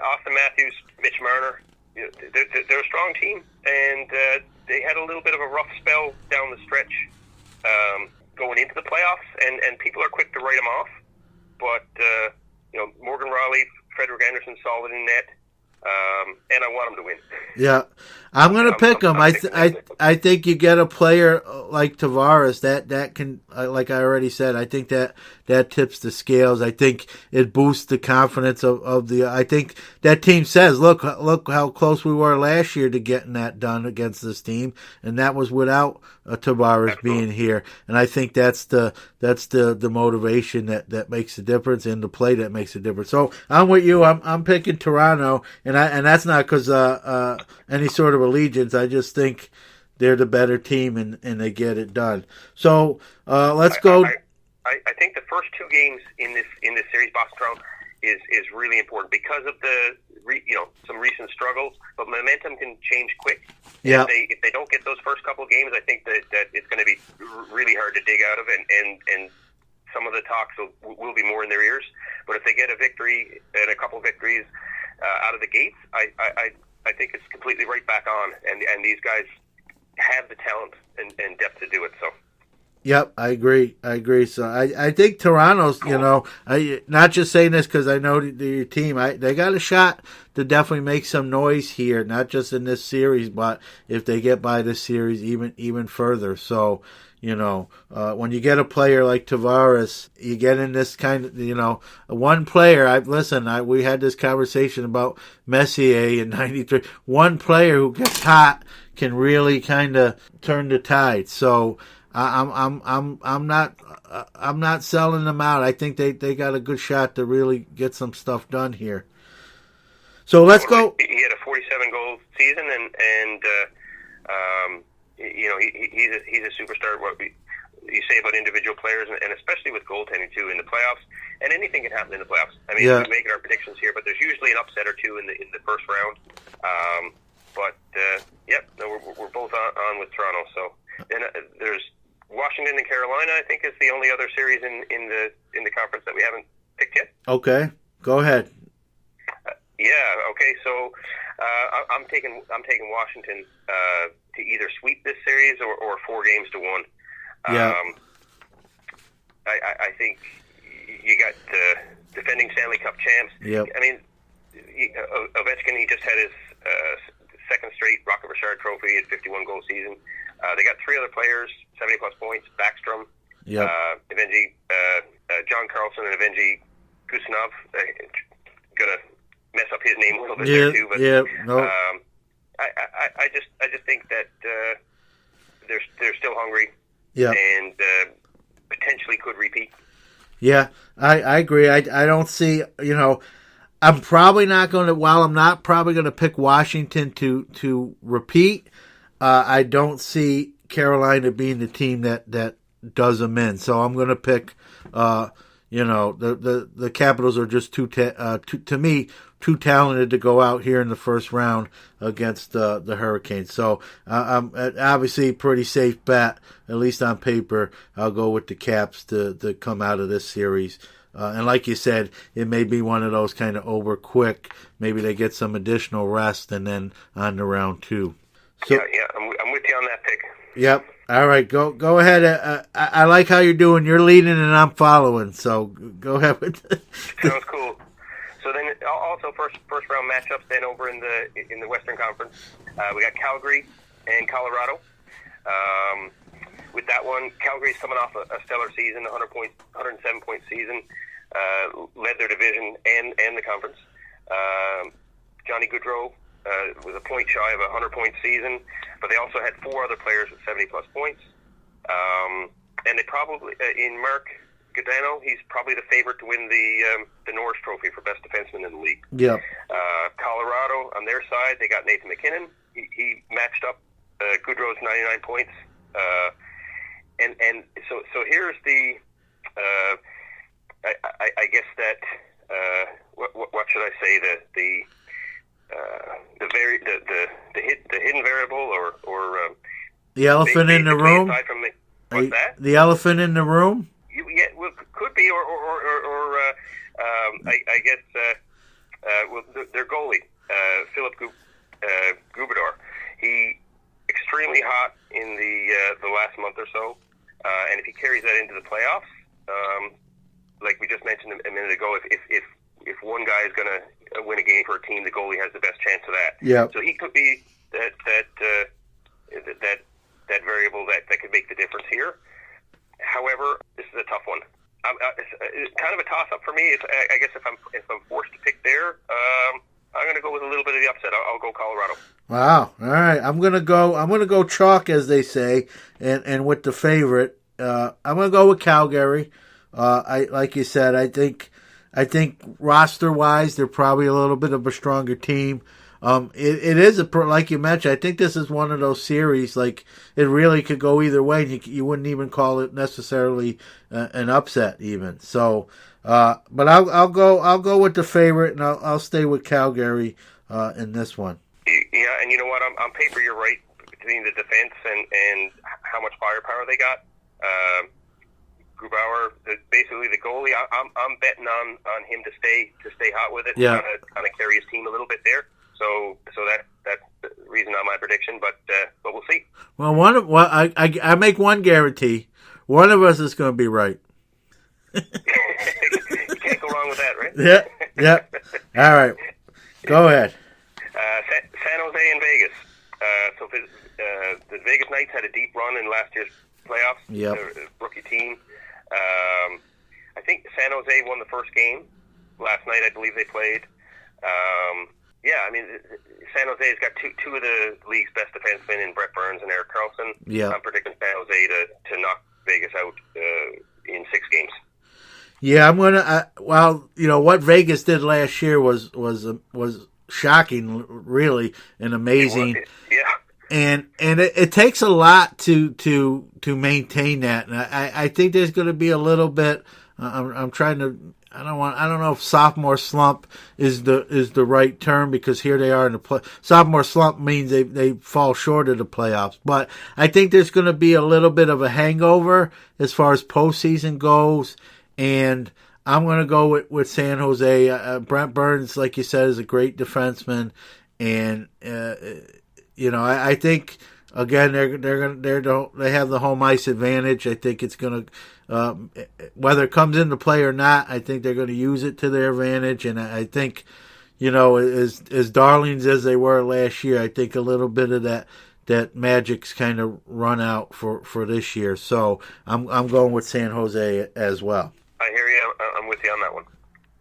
Austin Matthews, Mitch Marner. They're a strong team, and they had a little bit of a rough spell down the stretch going into the playoffs, and people are quick to write them off. But Morgan Rielly, Frederick Anderson, solid in net, and I want them to win. Yeah, I'm going to pick them. I think you get a player like Tavares that can, like I already said, I think that tips the scales. I think it boosts the confidence of the. I think that team says, look how close we were last year to getting that done against this team, and that was without Tavares being here. And I think that's the motivation that makes the difference, and the play that makes the difference. So I'm with you. I'm picking Toronto, and that's not because any sort of allegiance. I just think they're the better team, and they get it done. So let's go. I think the first 2 games in this series, Boston is really important because of the some recent struggles, but momentum can change quick. Yeah. If they don't get those first couple of games, I think that it's going to be really hard to dig out of, and some of the talks will be more in their ears. But if they get a victory and a couple of victories out of the gates, I think it's completely right back on, and these guys have the talent and depth to do it. So. Yep, I agree. So I think Toronto's, not just saying this because I know your team, they got a shot to definitely make some noise here, not just in this series, but if they get by this series even further. So, when you get a player like Tavares, you get in this kind of, one player, we had this conversation about Messier in 93. One player who gets hot can really kind of turn the tide. So, I'm not selling them out. I think they got a good shot to really get some stuff done here. So let's go. He had a 47-goal season, and he's a superstar. What you say about individual players, and especially with goaltending too in the playoffs, and anything can happen in the playoffs. I mean, we're making our predictions here, but there's usually an upset or two in the first round. We're both on with Toronto. So then there's Washington and Carolina, I think, is the only other series in the conference that we haven't picked yet. Okay, go ahead. Okay. So I'm taking Washington to either sweep this series series or 4 games to 1. Yeah. I think you got defending Stanley Cup champs. Yep. I mean, Ovechkin, he just had his second straight Rocket Richard Trophy, his 51-goal season. They got 3 other players, 70-plus points. Backstrom, Yep. Evgeny, John Carlson, and Evgeny Kusanov. Gonna mess up his name a little bit there too, but I just think that they're still hungry, and potentially could repeat. Yeah, I agree. I don't see, I'm probably not going to, while I'm not probably going to pick Washington to repeat, I don't see Carolina being the team that does them in. So I'm going to pick, the Capitals are just to me, too talented to go out here in the first round against the Hurricanes. So I'm obviously pretty safe bet, at least on paper. I'll go with the Caps to come out of this series. And like you said, it may be one of those kind of over quick. Maybe they get some additional rest and then on to round 2. So, yeah, I'm with you on that pick. Yep. All right, go ahead. I like how you're doing. You're leading and I'm following. So go ahead with it. Sounds cool. So then, also first round matchups. Then over in the Western Conference, we got Calgary and Colorado. With that one, Calgary's coming off a stellar season, 107-point season, led their division and the conference. Johnny Gaudreau was a point shy of a 100-point season, but they also had 4 other players with 70-plus points. And they probably, in Mark Gaudano, he's probably the favorite to win the Norris Trophy for best defenseman in the league. Yeah. Colorado, on their side, they got Nathan McKinnon. He matched up Gaudreau's 99 points. And so here's the, I guess that, what should I say, the hidden variable or the elephant in the room. Aside from what's that? The elephant in the room. Yeah, well, could be, or I guess their goalie, Philip Gubador. He extremely hot in the last month or so, and if he carries that into the playoffs, like we just mentioned a minute ago, if one guy is going to win a game for a team, the goalie has the best chance of that. Yeah. So he could be that variable that could make the difference here. However, this is a tough one. It's kind of a toss-up for me. I guess if I'm forced to pick there, I'm going to go with a little bit of the upset. I'll go Colorado. Wow. All right. I'm going to go chalk, as they say, and with the favorite. I'm going to go with Calgary. Like you said, I think roster-wise, they're probably a little bit of a stronger team. It is like you mentioned. I think this is one of those series, like it really could go either way. You wouldn't even call it necessarily an upset, even. So, but I'll go with the favorite, and I'll stay with Calgary in this one. Yeah, and you know what? On paper, you're right between the defense and how much firepower they got. Grubauer, basically the goalie. I'm betting on him to stay hot with it. Yeah, kind of carry his team a little bit there. So that's the reason on my prediction, but we'll see. Well, I make one guarantee: one of us is going to be right. You can't go wrong with that, right? Yeah. All right, go ahead. San Jose and Vegas. So the Vegas Knights had a deep run in last year's playoffs. Yep. Rookie team. I think San Jose won the first game last night. I believe they played. Yeah, I mean, San Jose's got two of the league's best defensemen in Brett Burns and Erik Karlsson. Yeah. I'm predicting San Jose to knock Vegas out in 6 games. Yeah, I'm gonna. Well, what Vegas did last year was shocking, really, and amazing. Yeah. And it takes a lot to maintain that, and I think there's going to be a little bit. I'm trying to. I don't know if sophomore slump is the right term, because here they are in the play. Sophomore slump means they fall short of the playoffs, but I think there's going to be a little bit of a hangover as far as postseason goes, and I'm going to go with San Jose. Brent Burns, like you said, is a great defenseman, and I think Again, they have the home ice advantage. I think it's going to, whether it comes into play or not, I think they're going to use it to their advantage. And I think, as darlings as they were last year, I think a little bit of that magic's kind of run out for this year. So I'm going with San Jose as well. I hear you. I'm with you on that one.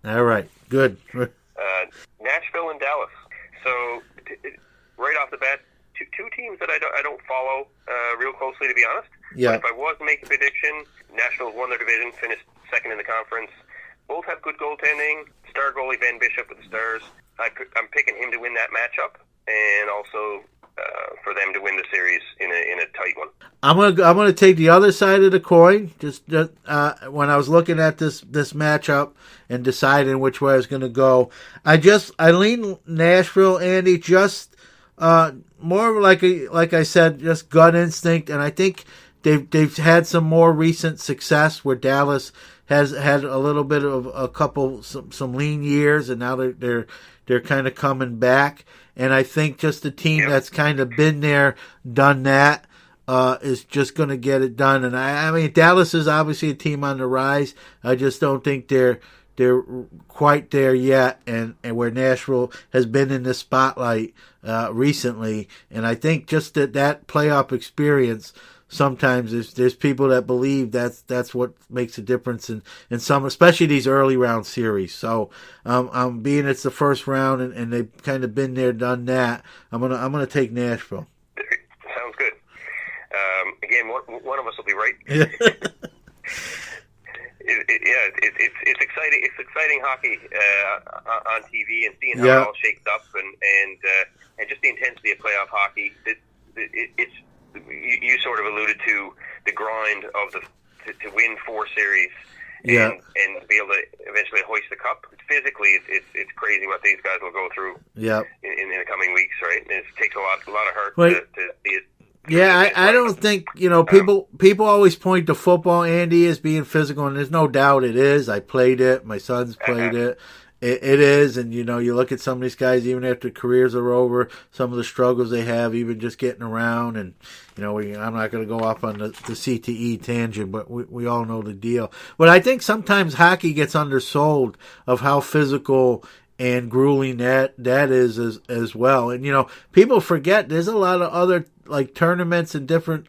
All right, good. Nashville and Dallas. So right off the bat, two teams that I don't follow real closely, to be honest. Yeah. But if I was to make a prediction, Nashville won their division, finished second in the conference. Both have good goaltending. Star goalie Ben Bishop with the Stars. I'm picking him to win that matchup, and also for them to win the series in a tight one. I'm gonna take the other side of the coin. Just when I was looking at this matchup and deciding which way I was gonna go, I lean Nashville, Andy. Just more like I said, just gut instinct, and I think they've had some more recent success where Dallas has had a little bit of some lean years, and now they're kind of coming back. And I think just a team that's kind of been there, done that, is just going to get it done. And I mean, Dallas is obviously a team on the rise. I just don't think they're quite there yet. And where Nashville has been in the spotlight recently, and I think just that playoff experience. Sometimes there's people that believe that's what makes a difference in some, especially these early round series. So being it's the first round and they've kind of been there, done that, I'm gonna take Nashville. Sounds good. Again, one of us will be right. It's exciting. It's exciting hockey on TV and seeing how it all shakes up and just the intensity of playoff hockey. It's you sort of alluded to the grind of to win 4 series and be able to eventually hoist the cup. Physically, it's crazy what these guys will go through in the coming weeks, right? And it takes a lot of heart to see it. Yeah, I don't think, people always point to football, Andy, as being physical, and there's no doubt it is. I played it. My son's played it. It is, and you look at some of these guys, even after careers are over, some of the struggles they have, even just getting around, and I'm not going to go off on the CTE tangent, but we all know the deal. But I think sometimes hockey gets undersold of how physical and grueling that is as well. And people forget there's a lot of other like tournaments and different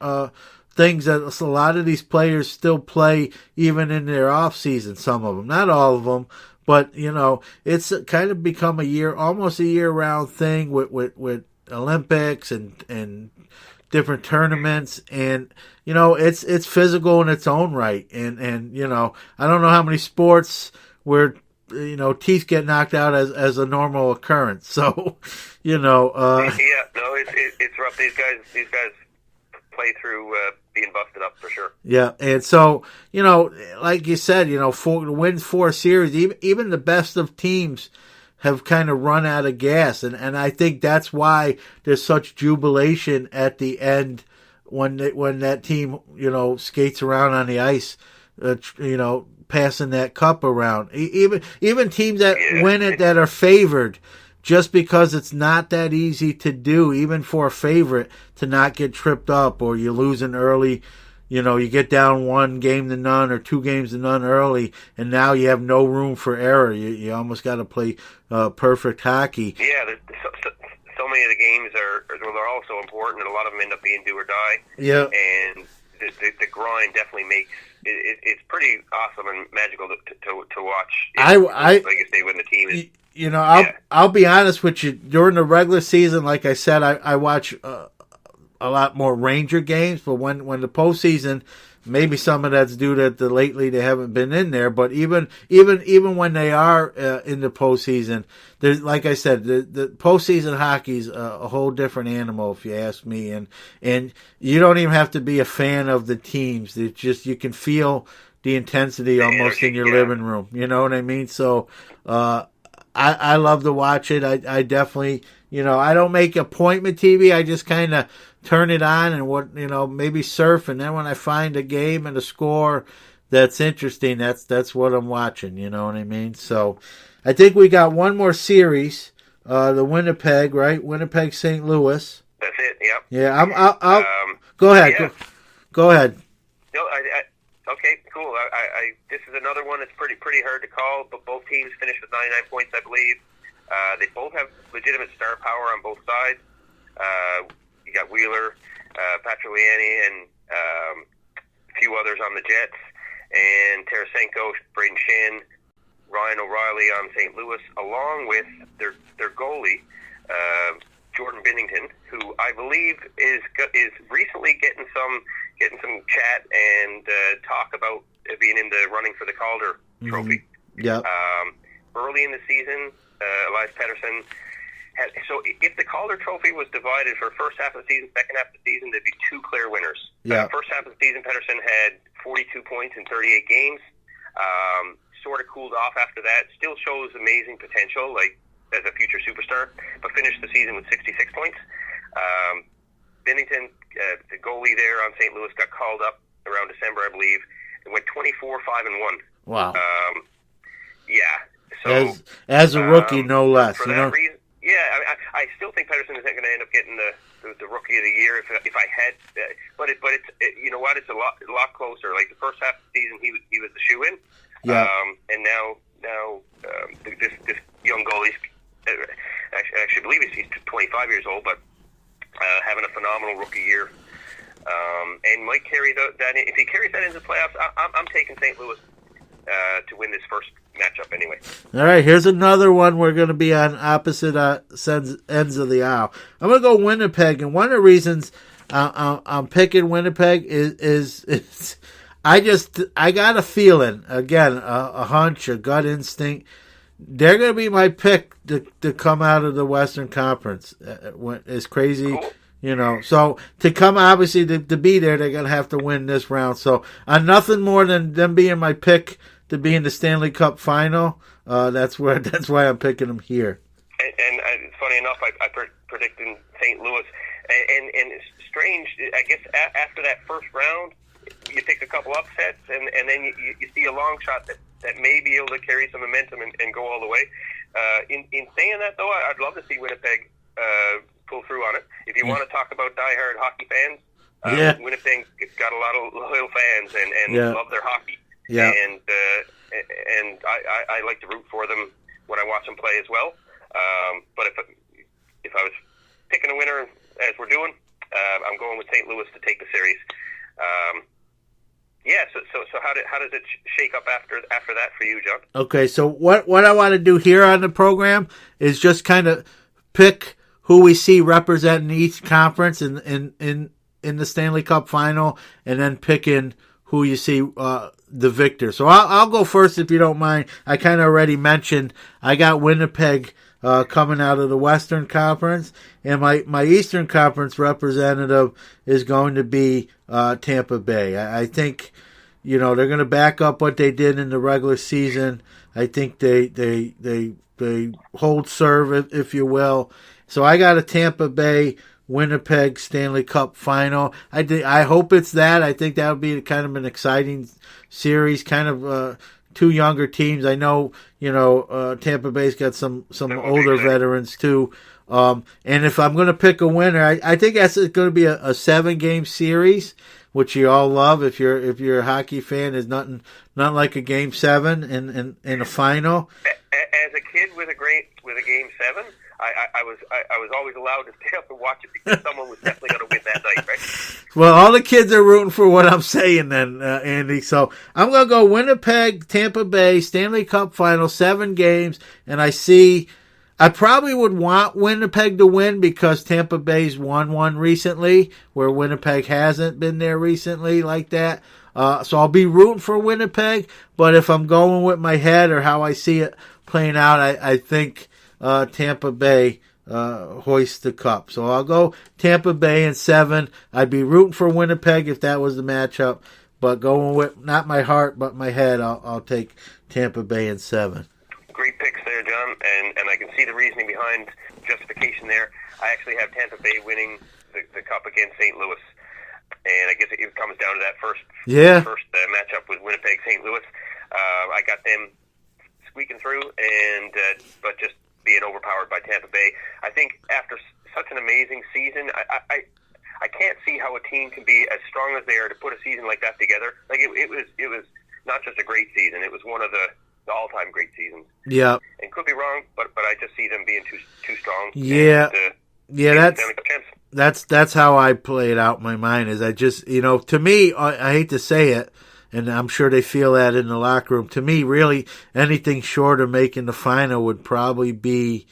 things that a lot of these players still play even in their off season. Some of them, not all of them. But, it's kind of become almost a year-round thing with Olympics and different tournaments. And, it's physical in its own right. And I don't know how many sports where, teeth get knocked out as a normal occurrence. So, Yeah, no, it's rough. These guys play through being busted up for sure. Yeah, and so, like you said, to win 4 series, even the best of teams have kind of run out of gas. And I think that's why there's such jubilation at the end when that team, skates around on the ice, passing that cup around. Even teams that win it that are favored, just because it's not that easy to do, even for a favorite, to not get tripped up, or you're losing early, you get down 1-0 or 2-0 early, and now you have no room for error. You almost got to play perfect hockey. Yeah, so many of the games they're all so important, and a lot of them end up being do or die. Yeah, and the grind definitely makes it's pretty awesome and magical to watch. Like I say, when the team is. I'll be honest with you. During the regular season, like I said, I watch a lot more Ranger games. But when the postseason, maybe some of that's due to lately they haven't been in there. But even when they are in the postseason, there's, like I said, the postseason hockey's a whole different animal, if you ask me. And you don't even have to be a fan of the teams. It's just you can feel the intensity almost in your living room. You know what I mean? So. I love to watch it. I definitely, I don't make appointment TV. I just kind of turn it on and maybe surf. And then when I find a game and a score that's interesting, that's what I'm watching. You know what I mean? So I think we got one more series, the Winnipeg, right? Winnipeg, St. Louis. That's it. Yep. Yeah, I'll go ahead. Yeah. Go ahead. No, okay, cool. This is another one that's pretty hard to call, but both teams finished with 99 points, I believe. They both have legitimate star power on both sides. You got Wheeler, Patrigliani, and a few others on the Jets, and Tarasenko, Braden Shen, Ryan O'Reilly on St. Louis, along with their goalie, Jordan Binnington, who I believe is recently getting some chat and talk about being in the running for the Calder Trophy. Yeah. Early in the season, Elias Pettersson had. So if the Calder Trophy was divided for first half of the season, second half of the season, there'd be two clear winners. Yeah. First half of the season, Pettersson had 42 points in 38 games. Sort of cooled off after that. Still shows amazing potential, like as a future superstar, but finished the season with 66 points. Binnington, the goalie there on St. Louis, got called up around December, I believe, and went 24-5-1. Wow. Yeah. So as a rookie, no less. For that reason, yeah, I still think Pettersson isn't going to end up getting the rookie of the year if I had. But it's you know what? It's a lot closer. Like the first half of the season, he was the shoe-in. Yeah. And now this young goalie, actually, I believe he's 25 years old, but having a phenomenal rookie year, and might carry that. If he carries that into the playoffs, I'm taking St. Louis to win this first matchup anyway. All right, here's another one. We're going to be on opposite ends of the aisle. I'm going to go Winnipeg, and one of the reasons I'm picking Winnipeg is I got a feeling, again, a hunch, a gut instinct. They're going to be my pick to come out of the Western Conference. It's crazy, cool. So to come, obviously, to be there, they're going to have to win this round. So on nothing more than them being my pick to be in the Stanley Cup final. That's why I'm picking them here. And funny enough, I predicted St. Louis, and it's strange. I guess after that first round, you pick a couple upsets, and then you see a long shot that may be able to carry some momentum and go all the way. In saying that, though, I'd love to see Winnipeg pull through on it. If you want to talk about diehard hockey fans, Winnipeg got a lot of loyal fans and love their hockey. Yeah. And I like to root for them when I watch them play as well. But if I was picking a winner, as we're doing, I'm going with St. Louis to take the series. So how does it shake up after that for you, John? Okay, so what I want to do here on the program is just kind of pick who we see representing each conference in the Stanley Cup final, and then picking who you see the victor. So I'll go first if you don't mind. I kind of already mentioned I got Winnipeg coming out of the Western Conference, and my Eastern Conference representative is going to be Tampa Bay. I think they're going to back up what they did in the regular season. I think they hold serve, if you will. So I got a Tampa Bay Winnipeg Stanley Cup final. I hope it's that. I think that would be kind of an exciting series, kind of two younger teams. I know, Tampa Bay's got some older veterans too. And if I'm going to pick a winner, I think that's going to be a 7-game series, which you all love. If you're a hockey fan, there's nothing like a Game 7 in a final. As a kid with a Game 7, I was always allowed to stay up and watch it because someone was definitely going to win that night, right? Well, all the kids are rooting for what I'm saying then, Andy. So I'm going to go Winnipeg, Tampa Bay, Stanley Cup final, 7 games, and I probably would want Winnipeg to win because Tampa Bay's won one recently, where Winnipeg hasn't been there recently like that. So I'll be rooting for Winnipeg, but if I'm going with my head or how I see it playing out, I think Tampa Bay hoists the cup. So I'll go Tampa Bay in 7. I'd be rooting for Winnipeg if that was the matchup, but going with not my heart but my head, I'll take Tampa Bay in 7. Great picks there, John, and I can see the reasoning behind justification there. I actually have Tampa Bay winning the cup against St. Louis, and I guess it comes down to that first matchup with Winnipeg St. Louis. I got them squeaking through, but just being overpowered by Tampa Bay. I think after such an amazing season. I can't see how a team can be as strong as they are to put a season like that together. Like it was not just a great season; it was one of the all-time great seasons. Yeah, and could be wrong, but I just see them being too strong. Yeah, and, that's how I play it out in my mind. Is I just to me, I hate to say it, and I'm sure they feel that in the locker room. To me, really, anything short of making the final would probably be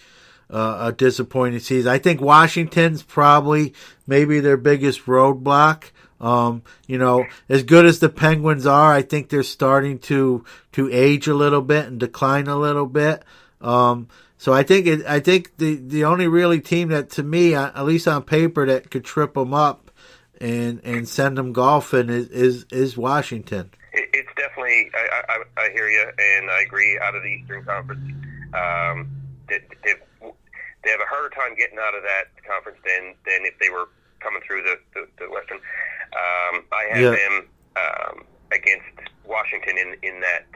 a disappointing season. I think Washington's probably maybe their biggest roadblock. As good as the Penguins are, I think they're starting to age a little bit and decline a little bit. So I think the only really team that, to me, at least on paper, that could trip them up and send them golfing is Washington. It's definitely, I hear you, and I agree. Out of the Eastern Conference, they have a harder time getting out of that conference than if they were coming through the Western. I have them against Washington in that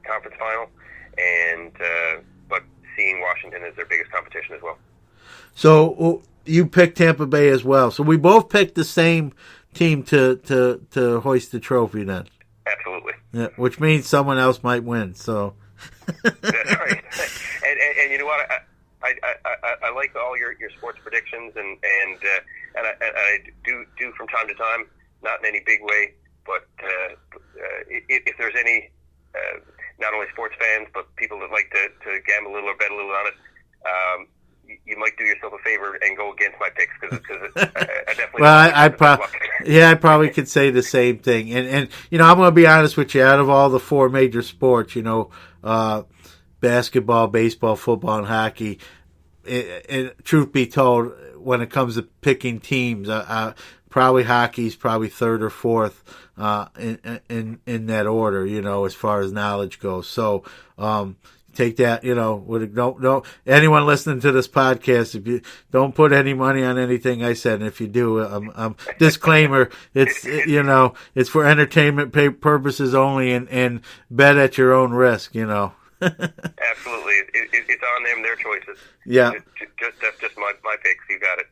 conference final, and but seeing Washington as their biggest competition as well. So you picked Tampa Bay as well. So we both picked the same team to hoist the trophy then. Absolutely. Yeah, which means someone else might win. So. That's right. And you know what? I like all your sports predictions, and I do from time to time, not in any big way, but if there's any, not only sports fans, but people that like to gamble a little or bet a little on it, you might do yourself a favor and go against my picks because I definitely. Well, I probably could say the same thing, and I'm going to be honest with you. Out of all the four major sports, basketball, baseball, football, and hockey. And truth be told, when it comes to picking teams, probably hockey's probably third or fourth in that order. As far as knowledge goes. So take that. Don't anyone listening to this podcast, if you don't put any money on anything I said, and if you do, disclaimer: it's for entertainment purposes only, and bet at your own risk. Absolutely, it's on them, their choices. Yeah, that's just my picks. You got it.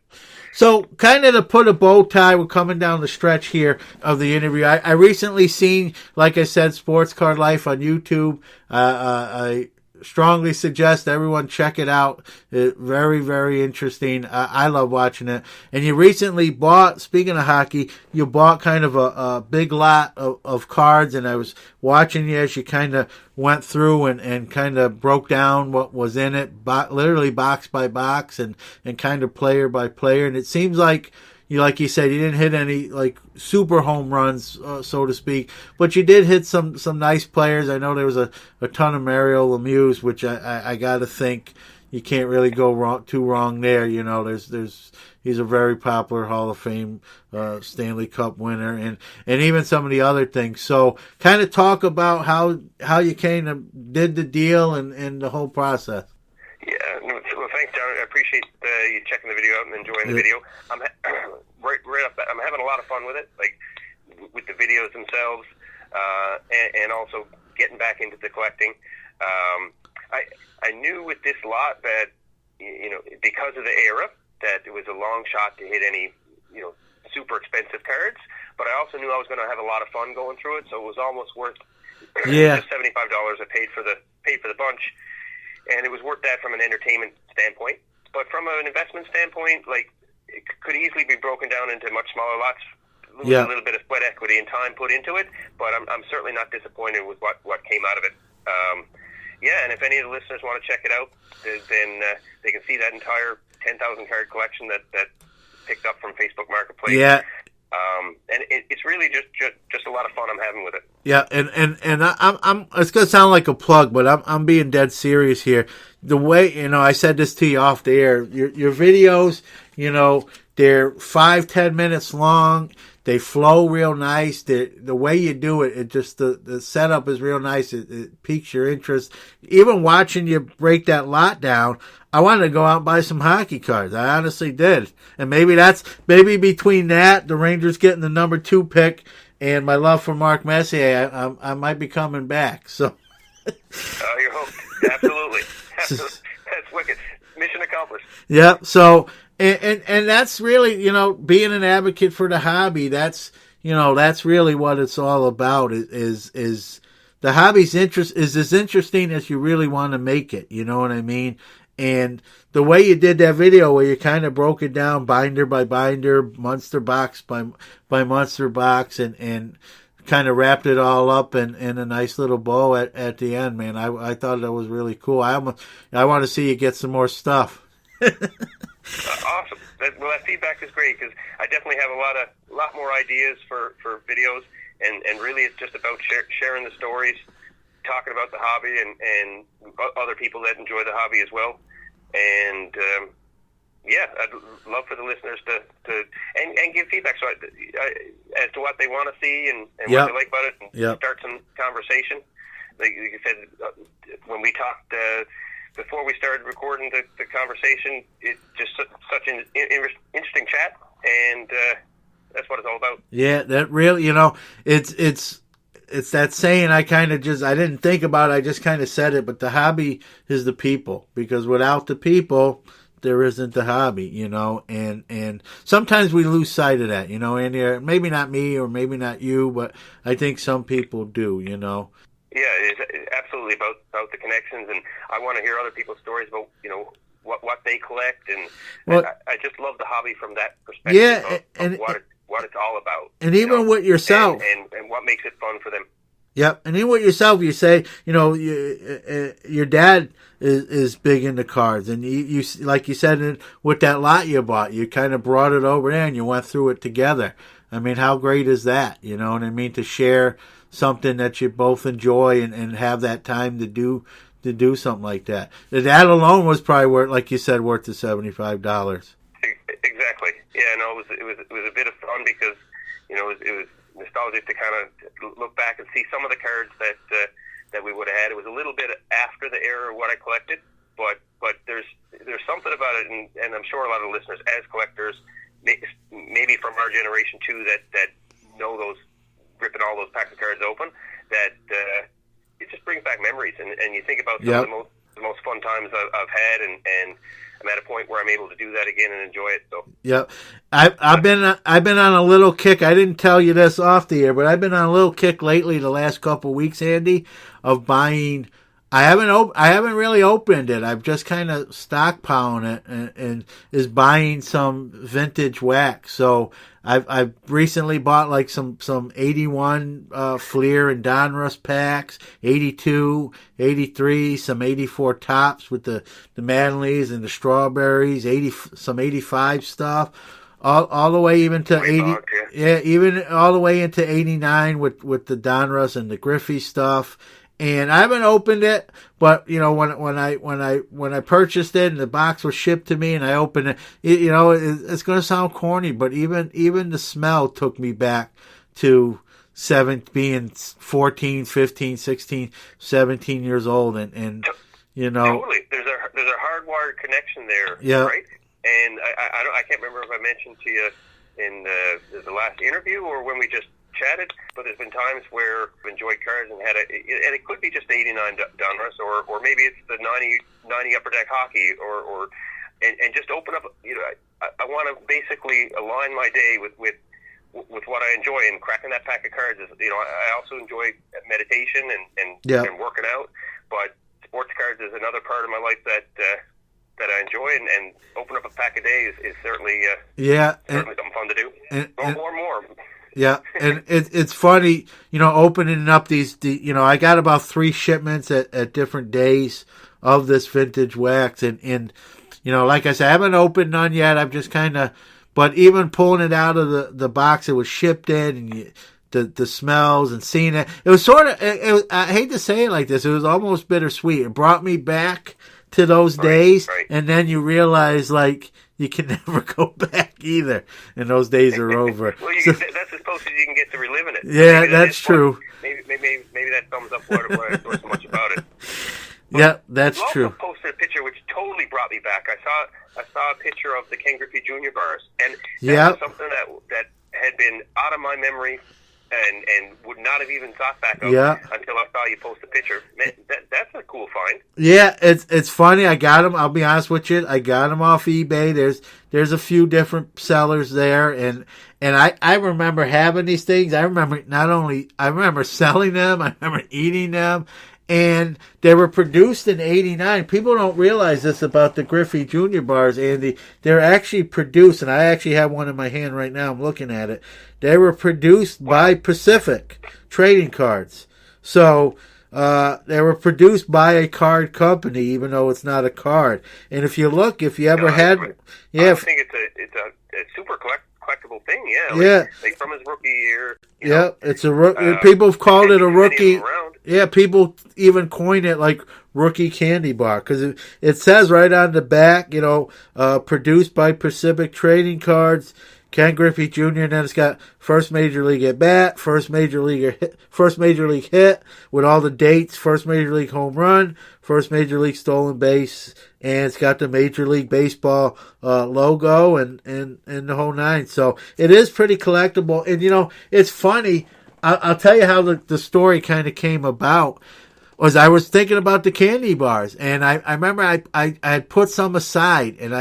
So, kind of to put a bow tie, we're coming down the stretch here of the interview. I recently seen, like I said, Sports Card Life on YouTube. I strongly suggest everyone check it out. Very, very interesting. I love watching it. And you recently bought, speaking of hockey, you bought kind of a big lot of cards, and I was watching you as you kind of went through and kind of broke down what was in it, literally box by box and kind of player by player. And it seems like you said, you didn't hit any like super home runs, so to speak, but you did hit some nice players. I know there was a ton of Mario Lemieux, which I got to think you can't really go too wrong there. He's a very popular Hall of Fame Stanley Cup winner, and even some of the other things. So, kind of talk about how you kind of did the deal and the whole process. Yeah, well, thanks, John. I appreciate you checking the video out and enjoying the video. I'm right up. I'm having a lot of fun with it, like with the videos themselves, and also getting back into the collecting. I knew with this lot that because of the era that it was a long shot to hit any super expensive cards, but I also knew I was going to have a lot of fun going through it, so it was almost worth the $75 I paid for the bunch. And it was worth that from an entertainment standpoint. But from an investment standpoint, like, it could easily be broken down into much smaller lots, a little bit of sweat equity and time put into it. But I'm certainly not disappointed with what came out of it. And if any of the listeners want to check it out, then they can see that entire 10,000 card collection that picked up from Facebook Marketplace. Yeah. And it's really just a lot of fun I'm having with it. Yeah, and I'm it's gonna sound like a plug, but I'm being dead serious here. The way I said this to you off the air, your videos, they're 5-10 minutes long. They flow real nice. The way you do it just the setup is real nice. It piques your interest. Even watching you break that lot down, I wanted to go out and buy some hockey cards. I honestly did. And maybe between that, the Rangers getting the number 2 pick, and my love for Mark Messier, I might be coming back. So. You're hooked. Absolutely. That's wicked. Mission accomplished. Yeah. So And that's really, being an advocate for the hobby. That's really what it's all about. Is the hobby's interest is as interesting as you really want to make it. You know what I mean? And the way you did that video, where you kind of broke it down binder by binder, monster box by monster box, and kind of wrapped it all up in a nice little bow at the end, man. I thought that was really cool. I want to see you get some more stuff. Awesome. That feedback is great, because I definitely have a lot more ideas for videos, and really it's just about sharing the stories, talking about the hobby, and other people that enjoy the hobby as well. And I'd love for the listeners to give feedback as to what they want to see and what they like about it, and start some conversation. Like you said, when we talked before we started recording the conversation, it's just such an interesting chat, and that's what it's all about. Yeah, that really, it's that saying I didn't think about it, I just kind of said it, but the hobby is the people, because without the people, there isn't the hobby, and sometimes we lose sight of that, and maybe not me or maybe not you, but I think some people do, Yeah, it's absolutely about the connections, and I want to hear other people's stories about, what they collect, and I just love the hobby from that perspective of what it's all about. And even with yourself. And what makes it fun for them. Yep, and even with yourself, you say, your dad is big into cards, and you like you said, with that lot you bought, you kind of brought it over there and you went through it together. I mean, how great is that? You know what I mean? To share something that you both enjoy and have that time to do something like that. That alone was probably worth the $75. Exactly. Yeah, no, it was a bit of fun, because it was nostalgic to kind of look back and see some of the cards that we would have had. It was a little bit after the era of what I collected, but there's something about it, and I'm sure a lot of listeners as collectors, maybe from our generation too, that know those, ripping all those packs of cards open, that it just brings back memories, and you think about some of the most fun times I've had, and I'm at a point where I'm able to do that again and enjoy it. So yep, I've been on a little kick. I didn't tell you this off the air, but I've been on a little kick lately, the last couple of weeks, Andy, of buying. I haven't really opened it. I've just kind of stockpiling it, and is buying some vintage wax. So I've recently bought some 81 Fleer and Donruss packs, 82, 83, some 84 tops with the Manleys and the strawberries, some 85 stuff. All the way even to 80, even all the way into 89 with the Donruss and the Griffey stuff. And I haven't opened it, but when I purchased it and the box was shipped to me and I opened it, it's going to sound corny, but even the smell took me back to being 14, 15, 16, 17 years old, and totally. There's a hardwired connection there, right? And I can't remember if I mentioned to you in the last interview or when we just chatted, but there's been times where I've enjoyed cards and and it could be just the 89 Donruss, or maybe it's the 90 Upper Deck Hockey, and just open up. I want to basically align my day with what I enjoy, and cracking that pack of cards is. I also enjoy meditation and working out, but sports cards is another part of my life that I enjoy, and open up a pack a day is certainly certainly something fun to do. More. Yeah, and it's funny, opening up I got about 3 shipments at different days of this vintage wax, and like I said, I haven't opened none yet. I've just but even pulling it out of the box it was shipped in, and the smells and seeing it was sort of, I hate to say it like this, it was almost bittersweet. It brought me back to those days, and then you realize, you can never go back either, and those days are over. Well, that's as close as you can get to reliving it. Yeah, maybe that's true. Maybe that sums up what I enjoy so much about it. But yeah, that's true. You also posted a picture which totally brought me back. I saw a picture of the Ken Griffey Jr. bars, and that was something that had been out of my memory and would not have even thought back up until I saw you post a picture. Man, that's a cool find. Yeah, it's funny. I got them. I'll be honest with you. I got them off eBay. There's a few different sellers there, and I remember having these things. I remember selling them. I remember eating them. And they were produced in '89. People don't realize this about the Griffey Jr. bars, Andy. They're actually produced, and I actually have one in my hand right now. I'm looking at it. They were produced by Pacific Trading Cards. So they were produced by a card company, even though it's not a card. And if you look, if you ever had... I think it's a super collectible thing, like from his rookie year. It's a people have called it a rookie. Yeah, people even coin it like rookie candy bar because it says right on the back, produced by Pacific Trading Cards, Ken Griffey Jr. And then it's got first major league at bat, first major league hit with all the dates, first major league home run, first major league stolen base, and it's got the Major League Baseball logo and the whole nine. So it is pretty collectible. And it's funny. I'll tell you how the story kind of came about. Was I was thinking about the candy bars, and I remember I had put some aside, and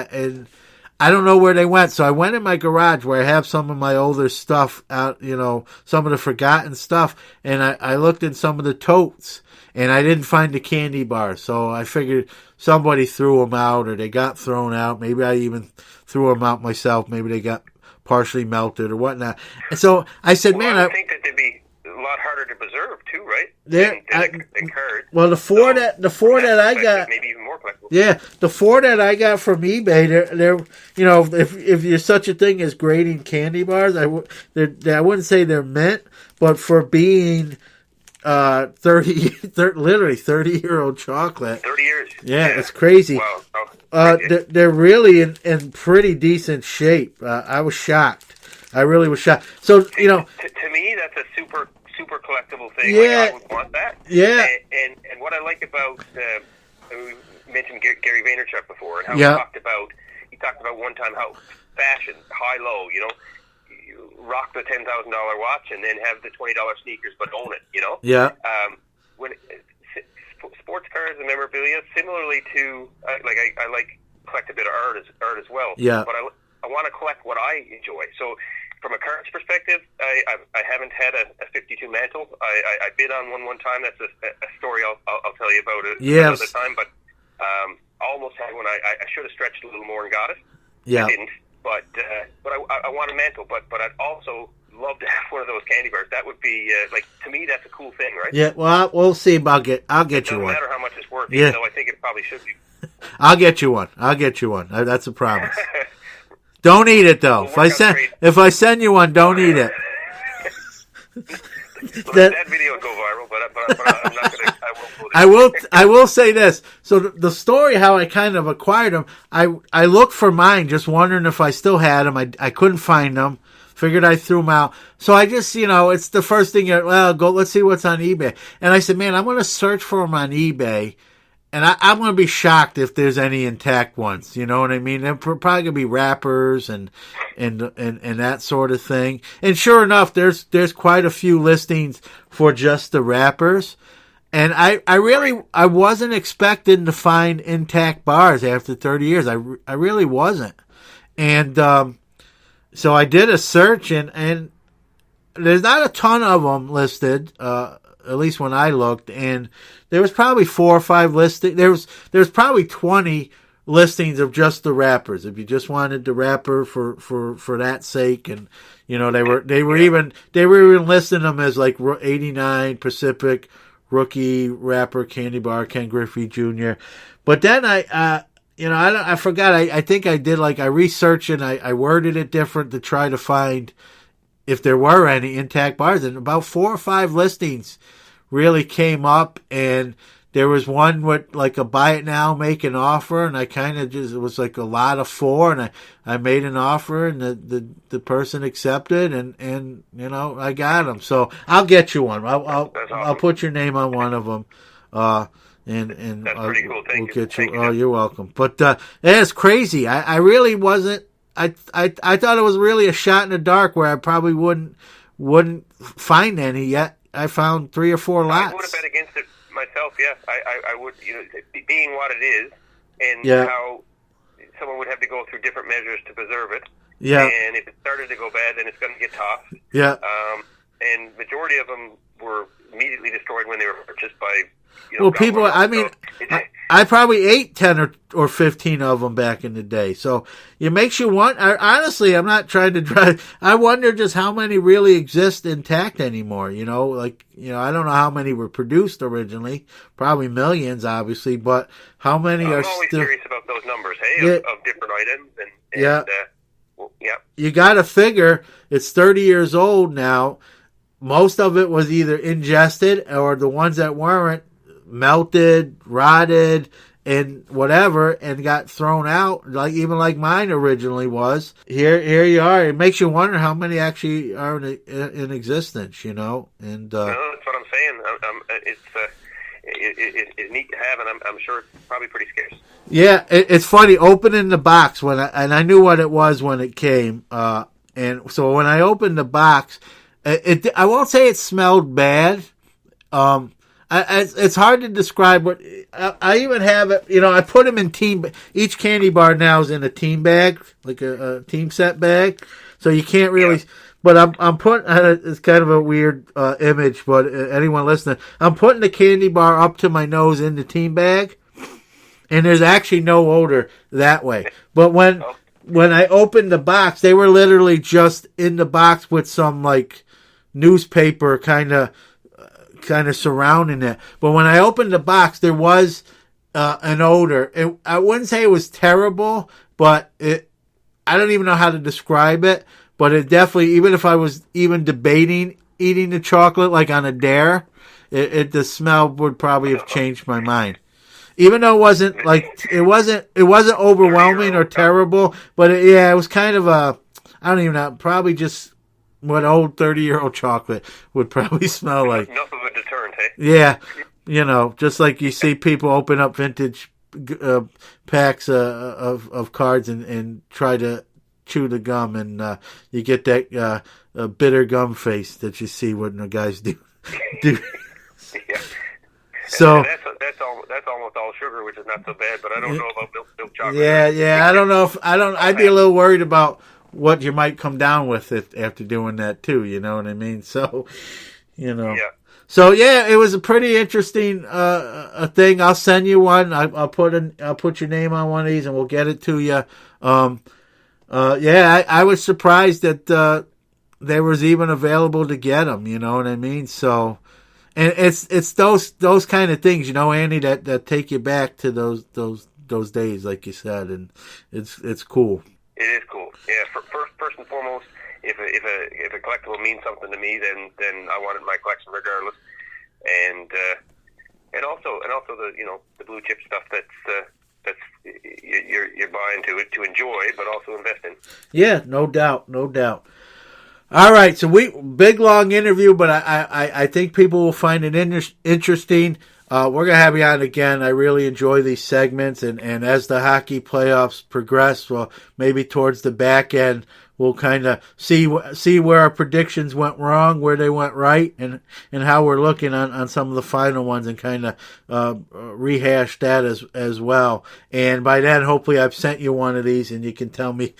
I don't know where they went. So I went in my garage where I have some of my older stuff out, some of the forgotten stuff, and I looked in some of the totes, and I didn't find the candy bars. So I figured somebody threw them out, or they got thrown out. Maybe I even threw them out myself. Maybe they got partially melted or whatnot. And so I said, I think that they'd be a lot harder to preserve too, right? Than cards. Well, the four that I got, maybe even more collectible. Yeah, the four that I got from eBay, they're if there's such a thing as grading candy bars, I wouldn't say they're meant, but for being 30-year-old chocolate. 30 years. Yeah, it's crazy. Wow. They're really in pretty decent shape. I was shocked. I really was shocked. So, to me, that's a super collectible thing. Yeah. I would want that. Yeah. And what I like about, we mentioned Gary Vaynerchuk before, and how he talked about one time how fashion, high-low, you rock the $10,000 watch and then have the $20 sneakers, but own it, Yeah. When sports cards and memorabilia, similarly to, I collect a bit of art as well. Yeah. But I want to collect what I enjoy. So, from a cards perspective, I haven't had a 52 mantle. I bid on one time. That's a story I'll tell you about it another time. But I almost had one. I should have stretched a little more and got it. Yeah. I didn't. But I want a mantle. But I'd also love to have one of those candy bars. That would be to me, that's a cool thing, right? Yeah. Well, we'll see. I'll get you one. It doesn't matter how much it's worth, even though I think it probably should be. I'll get you one. That's a promise. Don't eat it though. If I send you one, don't eat it. That video will go viral, but I'm not going to. I will. I will say this. So the story how I kind of acquired them. I looked for mine, just wondering if I still had them. I couldn't find them. Figured I threw them out. So I just it's the first thing. Go. Let's see what's on eBay. And I said, man, I'm going to search for them on eBay. And I'm going to be shocked if there's any intact ones. You know what I mean? They're probably going to be wrappers and that sort of thing. And sure enough, there's quite a few listings for just the wrappers. And I wasn't expecting to find intact bars after 30 years. I really wasn't. And so I did a search, and there's not a ton of them listed, at least when I looked, and there was probably 4 or 5 listings. There's probably 20 listings of just the wrappers. If you just wanted the wrapper for that sake, and they were even listing them as like 89 Pacific rookie wrapper candy bar Ken Griffey Jr. But then I forgot. I think I did I researched and I worded it different to try to find if there were any intact bars, and about 4 or 5 listings really came up, and there was one with a buy it now, make an offer, and I kind of it was a lot of 4, and I made an offer, and the person accepted, and I got them. So I'll get you one. I'll put your name on one of them. And that's pretty cool. We'll get you. Oh, you're welcome. But it's crazy. I really wasn't. I thought it was really a shot in the dark where I probably wouldn't wouldn't find any yet. I found 3 or 4 lots. I would have bet against it myself. Yeah, I would. Being what it is, and how someone would have to go through different measures to preserve it. Yeah. And if it started to go bad, then it's going to get tough. Yeah. And majority of them were immediately destroyed when they were purchased by. People. I mean, I probably ate 10 or 15 of them back in the day. So it makes you want. Honestly, I'm not trying to drive. I wonder just how many really exist intact anymore. I don't know how many were produced originally. Probably millions, obviously, but how many are still? I'm always curious about those numbers, of different items and You got to figure it's 30 years old now. Most of it was either ingested or the ones that weren't melted, rotted, and whatever, and got thrown out, like mine originally was. Here you are. It makes you wonder how many actually are in existence, And no, that's what I'm saying. It's neat to have, and I'm sure it's probably pretty scarce. Yeah, it's funny opening the box I knew what it was when it came, and so when I opened the box, I won't say it smelled bad. It's hard to describe what I even have it. I put them in team. Each candy bar now is in a team bag, like a team set bag. So you can't really. Yeah. But I'm putting. It's kind of a weird image, but anyone listening, I'm putting the candy bar up to my nose in the team bag, and there's actually no odor that way. But when I opened the box, they were literally just in the box with some like newspaper kind of surrounding it. But when I opened the box, there was an odor. I wouldn't say it was terrible, but I don't even know how to describe it. But it definitely, even if I was even debating eating the chocolate like on a dare, the smell would probably have changed my mind. Even though it wasn't overwhelming or terrible, but it was kind of I don't even know, probably just what old 30-year-old chocolate would probably smell like. Enough of a deterrent, hey? Yeah, just like you see people open up vintage packs of cards and try to chew the gum, and you get that bitter gum face that you see when the guys do. Yeah. So that's almost all sugar, which is not so bad. But I don't know about milk chocolate. Yeah. I don't know if I'd be a little worried about what you might come down with it after doing that too. You know what I mean? So, Yeah. So it was a pretty interesting a thing. I'll send you one. I'll put your name on one of these, and we'll get it to you. I was surprised that they was even available to get them. You know what I mean? So, and it's those kind of things, Andy, that take you back to those days, like you said, and it's cool. It is cool. Yeah. First and foremost, if a collectible means something to me, then I want it in my collection regardless. And also the blue chip stuff that's you're buying to enjoy, but also invest in. Yeah, no doubt. All right, so big long interview, but I think people will find it interesting. We're gonna have you on again. I really enjoy these segments, and as the hockey playoffs progress, well, maybe towards the back end, we'll kind of see where our predictions went wrong, where they went right, and how we're looking on some of the final ones, and kind of rehash that as well. And by then, hopefully, I've sent you one of these, and you can tell me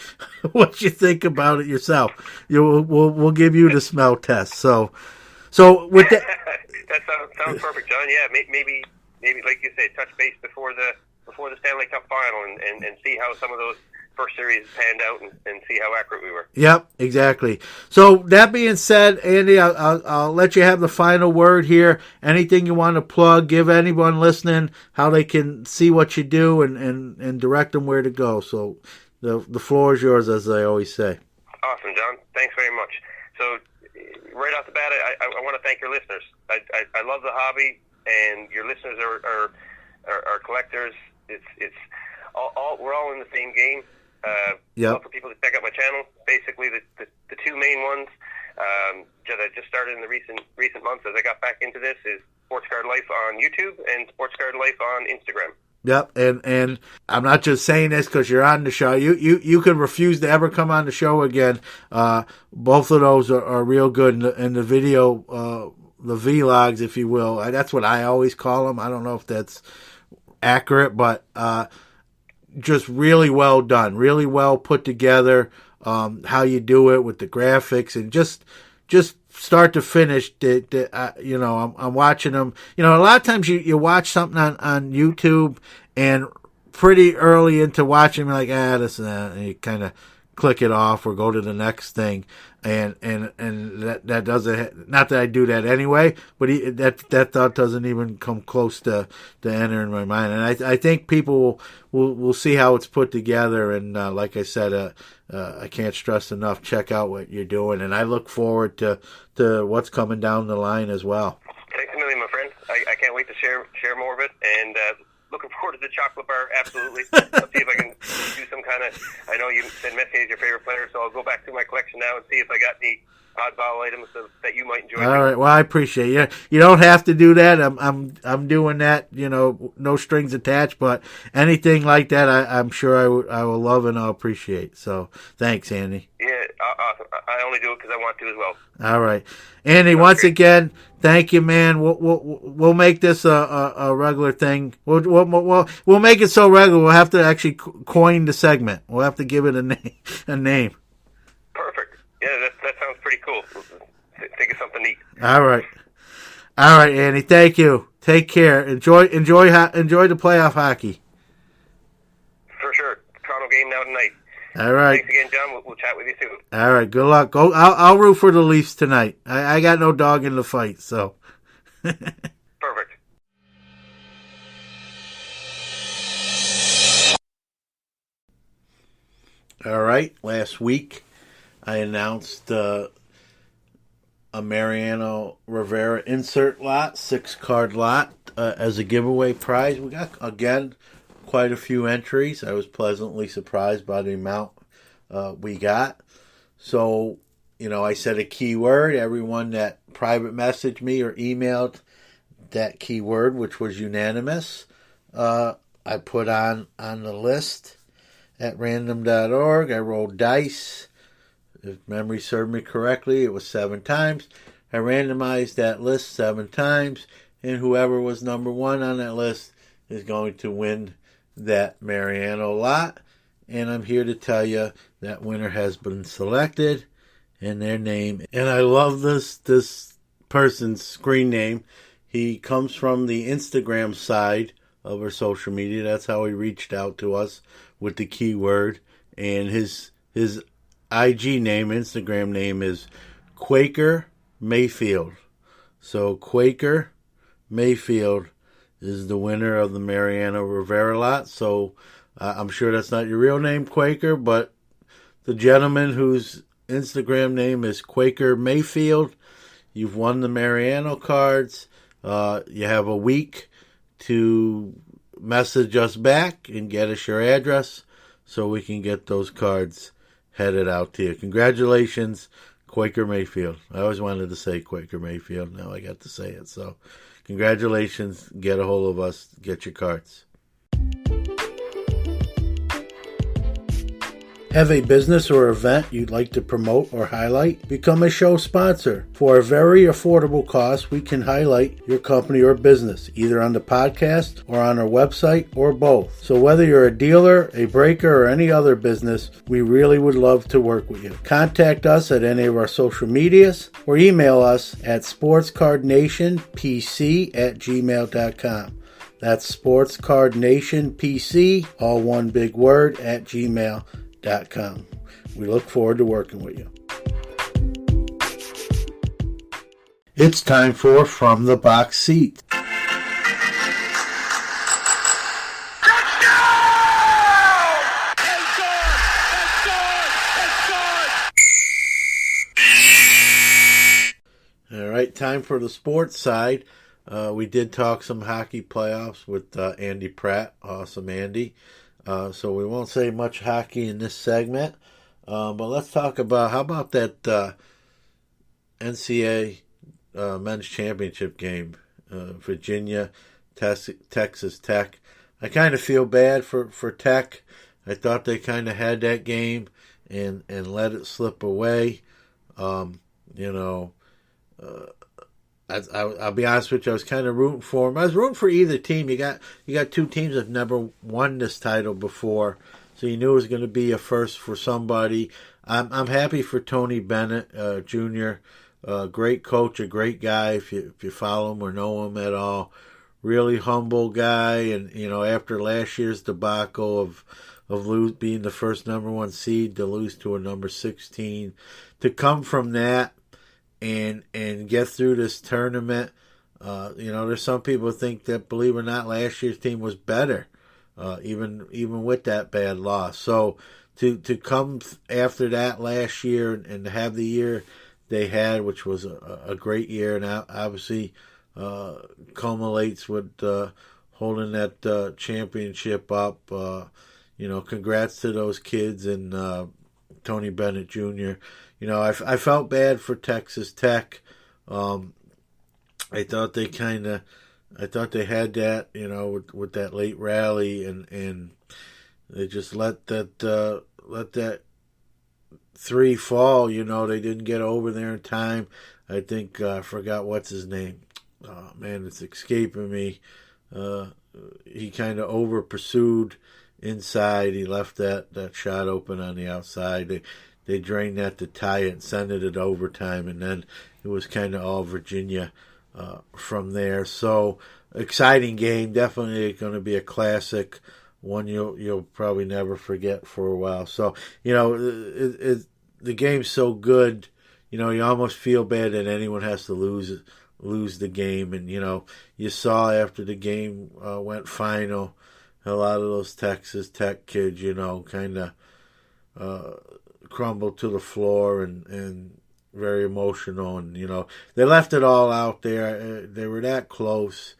what you think about it yourself. We'll give you the smell test. So with that. That sounds perfect, John. Yeah, maybe like you say, touch base before the Stanley Cup final and see how some of those first series panned out and see how accurate we were. Yep, exactly. So that being said, Andy, I'll let you have the final word here. Anything you want to plug, give anyone listening how they can see what you do and direct them where to go. So the floor is yours, as I always say. Awesome, John. Thanks very much. So right off the bat, I want to thank your listeners. I love the hobby, and your listeners are collectors. It's all we're all in the same game. Love for people to check out my channel. Basically, the two main ones that I just started in the recent months as I got back into this is Sports Card Life on YouTube and Sports Card Life on Instagram. Yep, and I'm not just saying this because you're on the show. You could refuse to ever come on the show again. Both of those are real good, and the video, the vlogs, if you will. That's what I always call them. I don't know if that's accurate, but just really well done, really well put together. How you do it with the graphics and just start to finish. I'm watching them. A lot of times you watch something on YouTube and pretty early into watching, you're like, this and that, and you kind of click it off or go to the next thing. And that doesn't, not that I do that anyway, but that thought doesn't even come close to entering my mind. And I think people will see how it's put together. And like I said, I can't stress enough, check out what you're doing. And I look forward to what's coming down the line as well. Thanks a million, my friend. I can't wait to share more of it. And looking forward to the chocolate bar, absolutely. I'll see if I can do some kind of, I know you said Messier is your favorite player, so I'll go back through my collection now and see if I got any oddball items that you might enjoy. All right, well, I appreciate you. You don't have to do that. I'm doing that, no strings attached, but anything like that, I'm sure I will love and I'll appreciate. So thanks, Andy. Yeah, awesome. I only do it because I want to as well. All right. Andy, once again, thank you, man. We'll make this a regular thing. We'll make it so regular. We'll have to actually coin the segment. We'll have to give it a name. Perfect. Yeah, that sounds pretty cool. Think of something neat. All right, Andy. Thank you. Take care. Enjoy the playoff hockey. For sure. Toronto game now tonight. All right. Thanks again, John. We'll chat with you soon. All right. Good luck. Go. I'll root for the Leafs tonight. I got no dog in the fight, so. Perfect. All right. Last week, I announced a Mariano Rivera insert lot, 6-card lot, as a giveaway prize. We got, again, quite a few entries. I was pleasantly surprised by the amount we got. So, I said a keyword. Everyone that private messaged me or emailed that keyword, which was unanimous, I put on the list at random.org. I rolled dice. If memory served me correctly, it was 7 times. I randomized that list 7 times, and whoever was number 1 on that list is going to win that Mariano lot. And I'm here to tell you that winner has been selected and their name. And I love this person's screen name. He comes from the Instagram side of our social media. That's how he reached out to us with the keyword. And his IG name, Instagram name is Quaker Mayfield. So Quaker Mayfield is the winner of the Mariano Rivera lot. So I'm sure that's not your real name, Quaker, but the gentleman whose Instagram name is Quaker Mayfield, you've won the Mariano cards. You have a week to message us back and get us your address so we can get those cards headed out to you. Congratulations, Quaker Mayfield. I always wanted to say Quaker Mayfield. Now I got to say it. So congratulations. Get a hold of us. Get your cards. Have a business or event you'd like to promote or highlight? Become a show sponsor. For a very affordable cost, we can highlight your company or business, either on the podcast or on our website or both. So whether you're a dealer, a breaker, or any other business, we really would love to work with you. Contact us at any of our social medias or email us at sportscardnationpc@gmail.com. That's sportscardnationpc, all one big word, @gmail.com. We look forward to working with you. It's time for From the Box Seat. All right, time for the sports side. We did talk some hockey playoffs with Andy Pratt. Awesome, Andy. So we won't say much hockey in this segment, but let's talk about, how about that NCAA men's championship game, Virginia, Texas Tech. I kind of feel bad for Tech. I thought they kind of had that game and let it slip away. You know, I'll be honest with you, I was kind of rooting for them. I was rooting for either team. You got two teams that have never won this title before, so you knew it was going to be a first for somebody. I'm happy for Tony Bennett Jr., great coach, a great guy if you follow him or know him at all. Really humble guy, and you know, after last year's debacle of being the first number 1 seed to lose to a number 16, to come from that and get through this tournament. You know, there's some people who think that, believe it or not, last year's team was better, even with that bad loss. So to come after that last year and to have the year they had, which was a great year, and obviously culminates with holding that championship up. You know, congrats to those kids and Tony Bennett Jr. You know, I felt bad for Texas Tech. I thought they had that, you know, with that late rally, and they just let that 3 fall. You know, they didn't get over there in time. I think I forgot what's his name. Oh man, it's escaping me. He kind of over pursued inside. He left that shot open on the outside. They drained that to tie it and send it at overtime, and then it was kind of all Virginia from there. So exciting game, definitely going to be a classic, one you'll probably never forget for a while. So you know, the game's so good, you know, you almost feel bad that anyone has to lose the game. And you know, you saw after the game went final, a lot of those Texas Tech kids, you know, kind of crumbled to the floor and very emotional. And you know, they left it all out there. They were that close,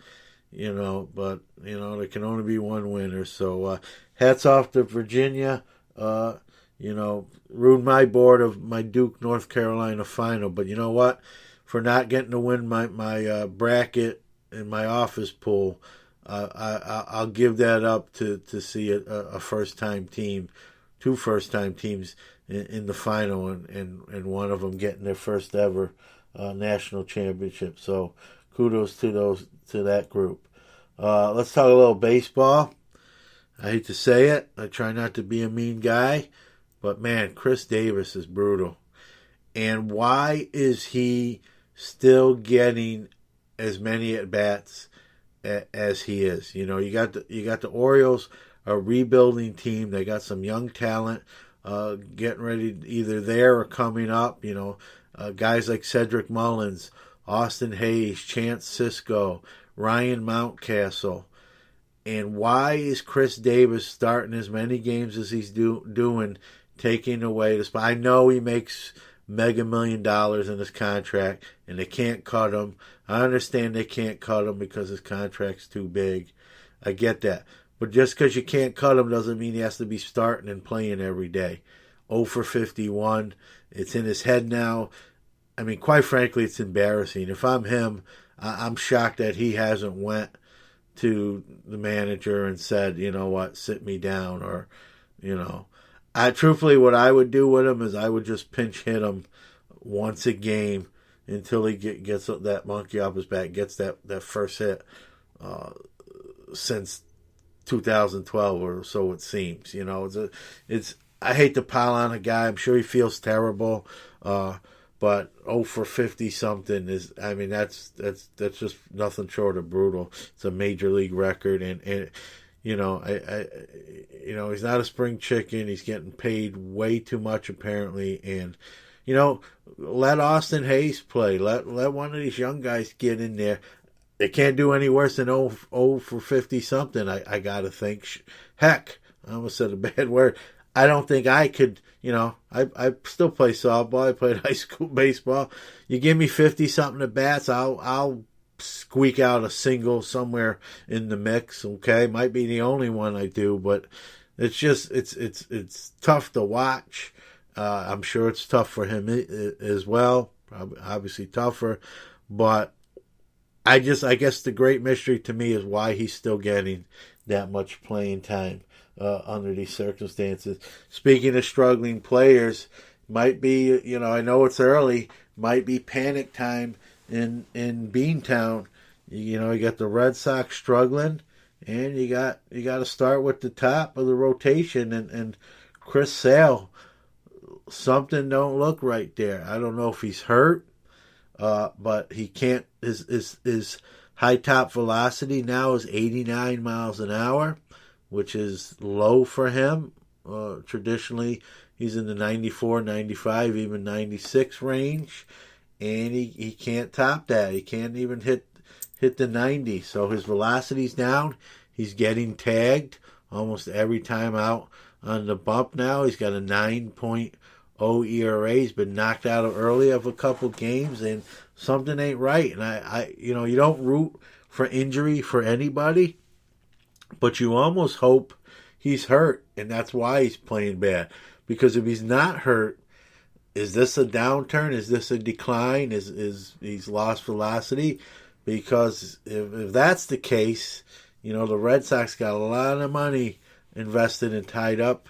you know, but you know, there can only be one winner. So hats off to Virginia. You know, ruined my board of my Duke North Carolina final, but you know what? For not getting to win my bracket in my office pool, I'll give that up to see a first time team, 2 first time teams in the final, and one of them getting their first ever national championship. So kudos to that group. Let's talk a little baseball. I hate to say it. I try not to be a mean guy, but man, Chris Davis is brutal. And why is he still getting as many at bats as he is? You know, you got the Orioles, a rebuilding team. They got some young talent getting ready, either there or coming up. You know, guys like Cedric Mullins, Austin Hayes, Chance Sisco, Ryan Mountcastle. And why is Chris Davis starting as many games as he's doing, taking away the spot? I know he makes mega $1 million in his contract, and they can't cut him. I understand they can't cut him because his contract's too big. I get that. But just because you can't cut him doesn't mean he has to be starting and playing every day. 0 for 51. It's in his head now. I mean, quite frankly, it's embarrassing. If I'm him, I'm shocked that he hasn't went to the manager and said, you know what, sit me down, or, you know. Truthfully, what I would do with him is I would just pinch hit him once a game until he gets that monkey off his back, gets that first hit since 2012 or so it seems. You know, it's I hate to pile on a guy. I'm sure he feels terrible, but 0 for 50 something is, I mean, that's just nothing short of brutal. It's a major league record, and you know, you know, he's not a spring chicken. He's getting paid way too much apparently, and you know, let Austin Hayes play. Let one of these young guys get in there. They can't do any worse than 0 for 50 something. I gotta think. Heck, I almost said a bad word. I don't think I could. You know, I still play softball. I played high school baseball. You give me 50 something at bats, I'll squeak out a single somewhere in the mix. Okay, might be the only one I do, but it's just it's tough to watch. I'm sure it's tough for him as well. Probably, obviously tougher, but I guess the great mystery to me is why he's still getting that much playing time under these circumstances. Speaking of struggling players, might be, I know it's early, might be panic time in Beantown. You got the Red Sox struggling, and you got to start with the top of the rotation, and Chris Sale, something don't look right there. I don't know if he's hurt. But he can't. His high top velocity now is 89 miles an hour, which is low for him. Traditionally, he's in the 94, 95, even 96 range, and he can't top that. He can't even hit the 90. So his velocity's down. He's getting tagged almost every time out on the bump now. He's got a 9.0 ERA. He's been knocked out early of a couple games, and something ain't right. And I you don't root for injury for anybody, but you almost hope he's hurt, and that's why he's playing bad. Because if he's not hurt, is this a downturn? Is this a decline? Is he's lost velocity? Because if that's the case, the Red Sox got a lot of money invested and tied up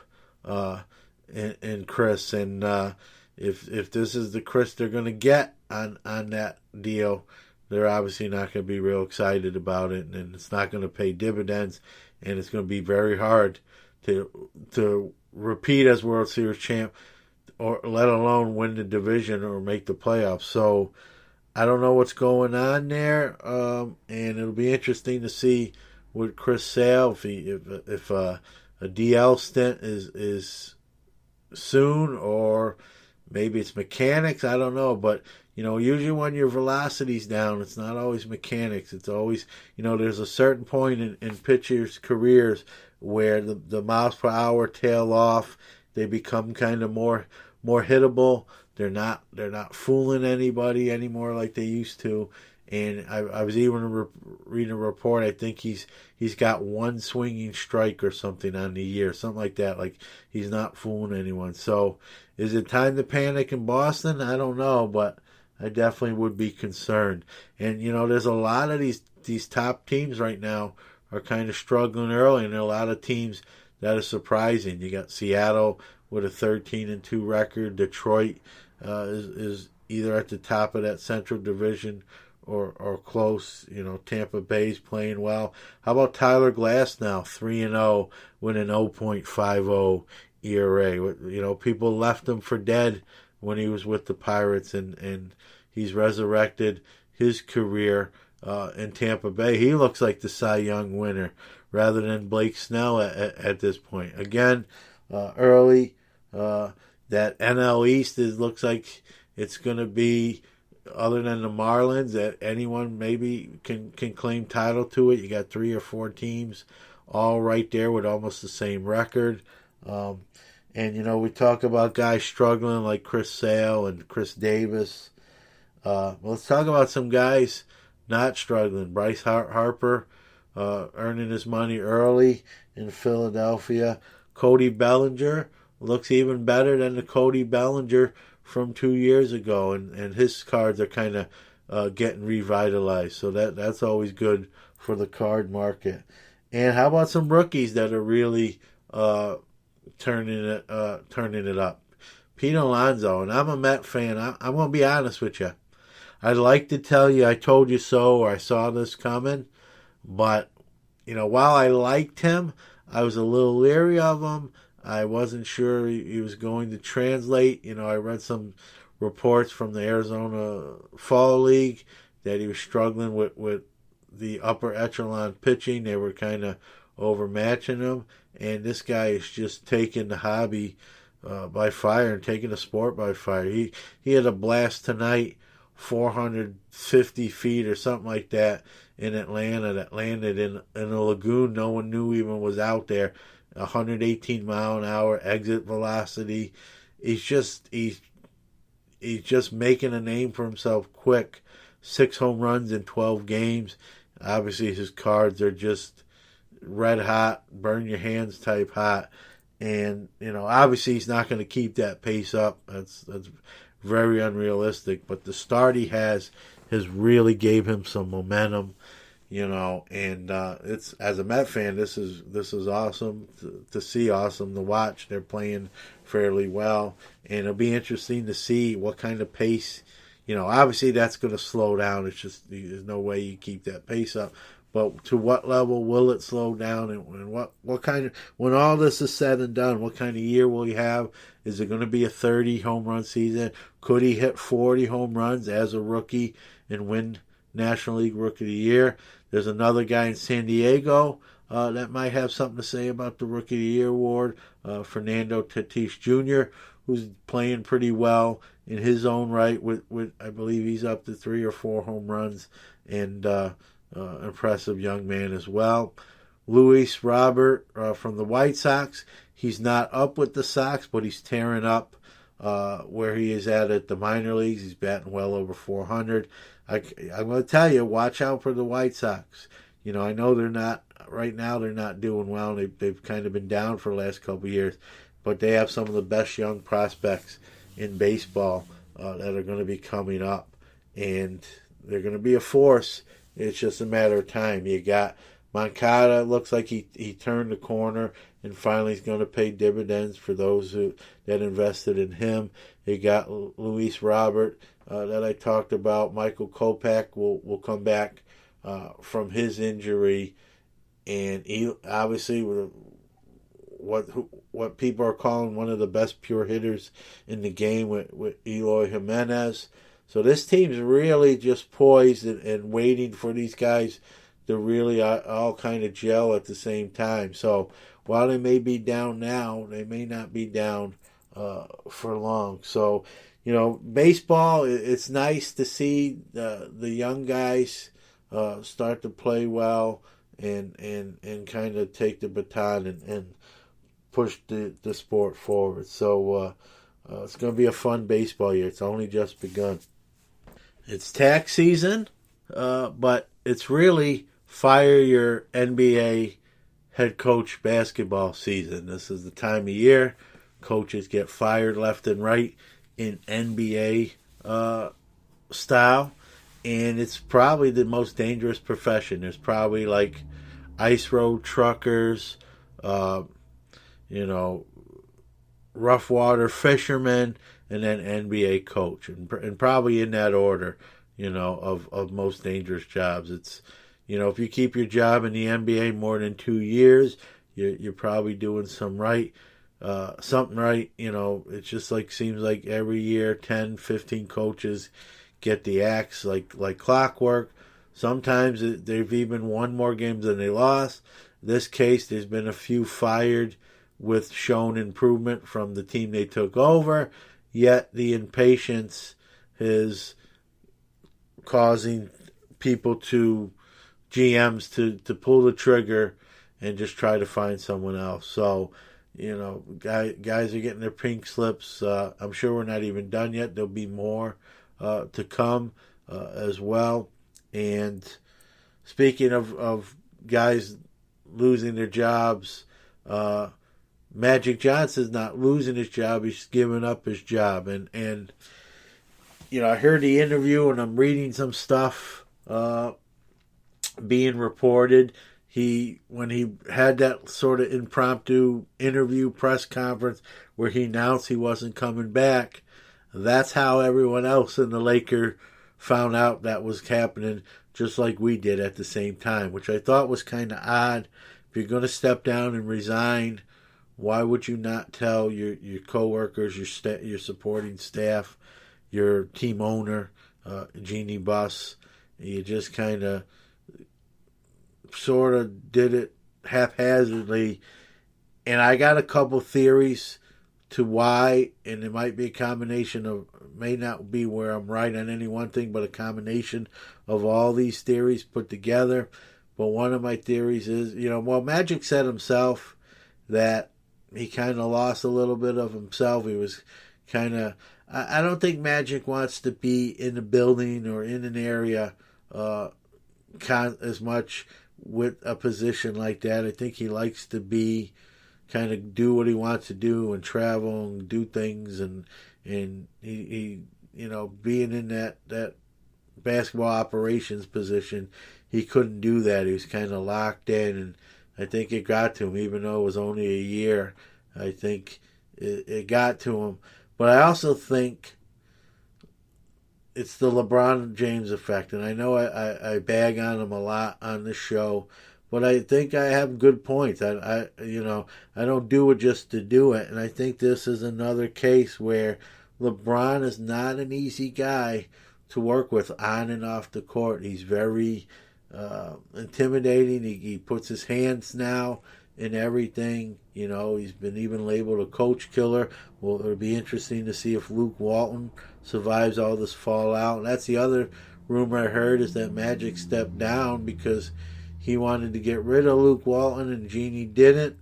in Chris, and if this is the Chris they're going to get on that deal, they're obviously not going to be real excited about it, and it's not going to pay dividends, and it's going to be very hard to repeat as World Series champ, or let alone win the division or make the playoffs. So I don't know what's going on there, and it'll be interesting to see with Chris Sale if a DL stint is soon, or maybe it's mechanics. I don't know, but usually when your velocity's down, it's not always mechanics. It's always, there's a certain point in pitchers' careers where the miles per hour tail off. They become kind of more hittable. They're not fooling anybody anymore like they used to. And I was even reading a report. I think he's got one swinging strike or something on the year, something like that. Like, he's not fooling anyone. So is it time to panic in Boston? I don't know, but I definitely would be concerned. And there's a lot of these top teams right now are kind of struggling early, and there are a lot of teams that are surprising. You got Seattle with a 13-2 record. Detroit is either at the top of that Central Division or close. Tampa Bay's playing well. How about Tyler Glass now, 3-0 with an 0.50 ERA? People left him for dead when he was with the Pirates, and he's resurrected his career in Tampa Bay. He looks like the Cy Young winner rather than Blake Snell at this point. Again, early, that NL East looks like it's going to be, other than the Marlins, that anyone maybe can claim title to it. You got 3 or 4 teams all right there with almost the same record. And, we talk about guys struggling like Chris Sale and Chris Davis. Let's talk about some guys not struggling. Bryce Harper earning his money early in Philadelphia. Cody Bellinger looks even better than the Cody Bellinger from 2 years ago, and his cards are kind of getting revitalized. So that's always good for the card market. And how about some rookies that are really turning it up? Peter Alonso, and I'm a Met fan. I'm going to be honest with you. I'd like to tell you I told you so, or I saw this coming, but while I liked him, I was a little leery of him. I wasn't sure he was going to translate. I read some reports from the Arizona Fall League that he was struggling with the upper echelon pitching. They were kind of overmatching him, and this guy is just taking the hobby by fire and taking the sport by fire. He had a blast tonight, 450 feet or something like that in Atlanta, that landed in a lagoon no one knew even was out there. 118 mile an hour exit velocity. He's just making a name for himself quick. 6 home runs in 12 games. Obviously his cards are just red hot, burn your hands type hot. And obviously he's not going to keep that pace up. That's very unrealistic. But the start he has has really gave him some momentum. And it's, as a Met fan, this is awesome to see, awesome to watch. They're playing fairly well, and it'll be interesting to see what kind of pace. Obviously that's going to slow down. It's just there's no way you keep that pace up. But to what level will it slow down, and what kind of, when all this is said and done, what kind of year will he have? Is it going to be a 30 home run season? Could he hit 40 home runs as a rookie and win National League Rookie of the Year? There's another guy in San Diego that might have something to say about the Rookie of the Year award, Fernando Tatis Jr., who's playing pretty well in his own right. With I believe he's up to 3 or 4 home runs, and impressive young man as well. Luis Robert from the White Sox. He's not up with the Sox, but he's tearing up where he is at the minor leagues. He's batting well over 400. I'm going to tell you, watch out for the White Sox. I know they're not, right now they're not doing well. They've kind of been down for the last couple of years, but they have some of the best young prospects in baseball that are going to be coming up, and they're going to be a force. It's just a matter of time. You got Moncada, looks like he turned the corner and finally is going to pay dividends for those that invested in him. You got Luis Robert that I talked about. Michael Kopech will come back from his injury, and he obviously what people are calling one of the best pure hitters in the game with Eloy Jimenez. So this team's really just poised and waiting for these guys to really all kind of gel at the same time. So while they may be down now, they may not be down for long. So, baseball, it's nice to see the young guys start to play well and kind of take the baton and push the sport forward. So it's going to be a fun baseball year. It's only just begun. It's tax season, but it's really fire your NBA head coach basketball season. This is the time of year coaches get fired left and right in NBA style, and it's probably the most dangerous profession. There's probably like ice road truckers, rough water fishermen, and then NBA coach, and probably in that order, of most dangerous jobs. It's, if you keep your job in the NBA more than 2 years, you're probably doing something right. It's just seems like every year 10, 15 coaches get the axe like clockwork. Sometimes they've even won more games than they lost. In this case, there's been a few fired with shown improvement from the team they took over, yet the impatience is causing GMs to pull the trigger and just try to find someone else. So, guys are getting their pink slips. I'm sure we're not even done yet. There'll be more to come as well. And speaking of guys losing their jobs, Magic Johnson's not losing his job. He's giving up his job. And I heard the interview, and I'm reading some stuff being reported. When he had that sort of impromptu interview press conference where he announced he wasn't coming back, that's how everyone else in the Lakers found out that was happening, just like we did at the same time, which I thought was kind of odd. If you're going to step down and resign, why would you not tell your coworkers, your supporting staff, your team owner, Jeannie Buss? You just kind of sort of did it haphazardly, and I got a couple theories to why, and it might be a combination of, may not be where I'm right on any one thing, but a combination of all these theories put together. But one of my theories is, Magic said himself that he kind of lost a little bit of himself. He was kind of, I don't think Magic wants to be in a building or in an area as much with a position like that. I think he likes to be, kind of do what he wants to do and travel and do things, and he being in that basketball operations position, he couldn't do that. He was kind of locked in, and I think it got to him, even though it was only a year. I think it got to him. But I also think it's the LeBron James effect, and I know I bag on him a lot on this show, but I think I have good points. I don't do it just to do it, and I think this is another case where LeBron is not an easy guy to work with on and off the court. He's very intimidating. He puts his hands now in everything. He's been even labeled a coach killer. Well, it'll be interesting to see if Luke Walton survives all this fallout. And that's the other rumor I heard, is that Magic stepped down because he wanted to get rid of Luke Walton and Jeannie didn't,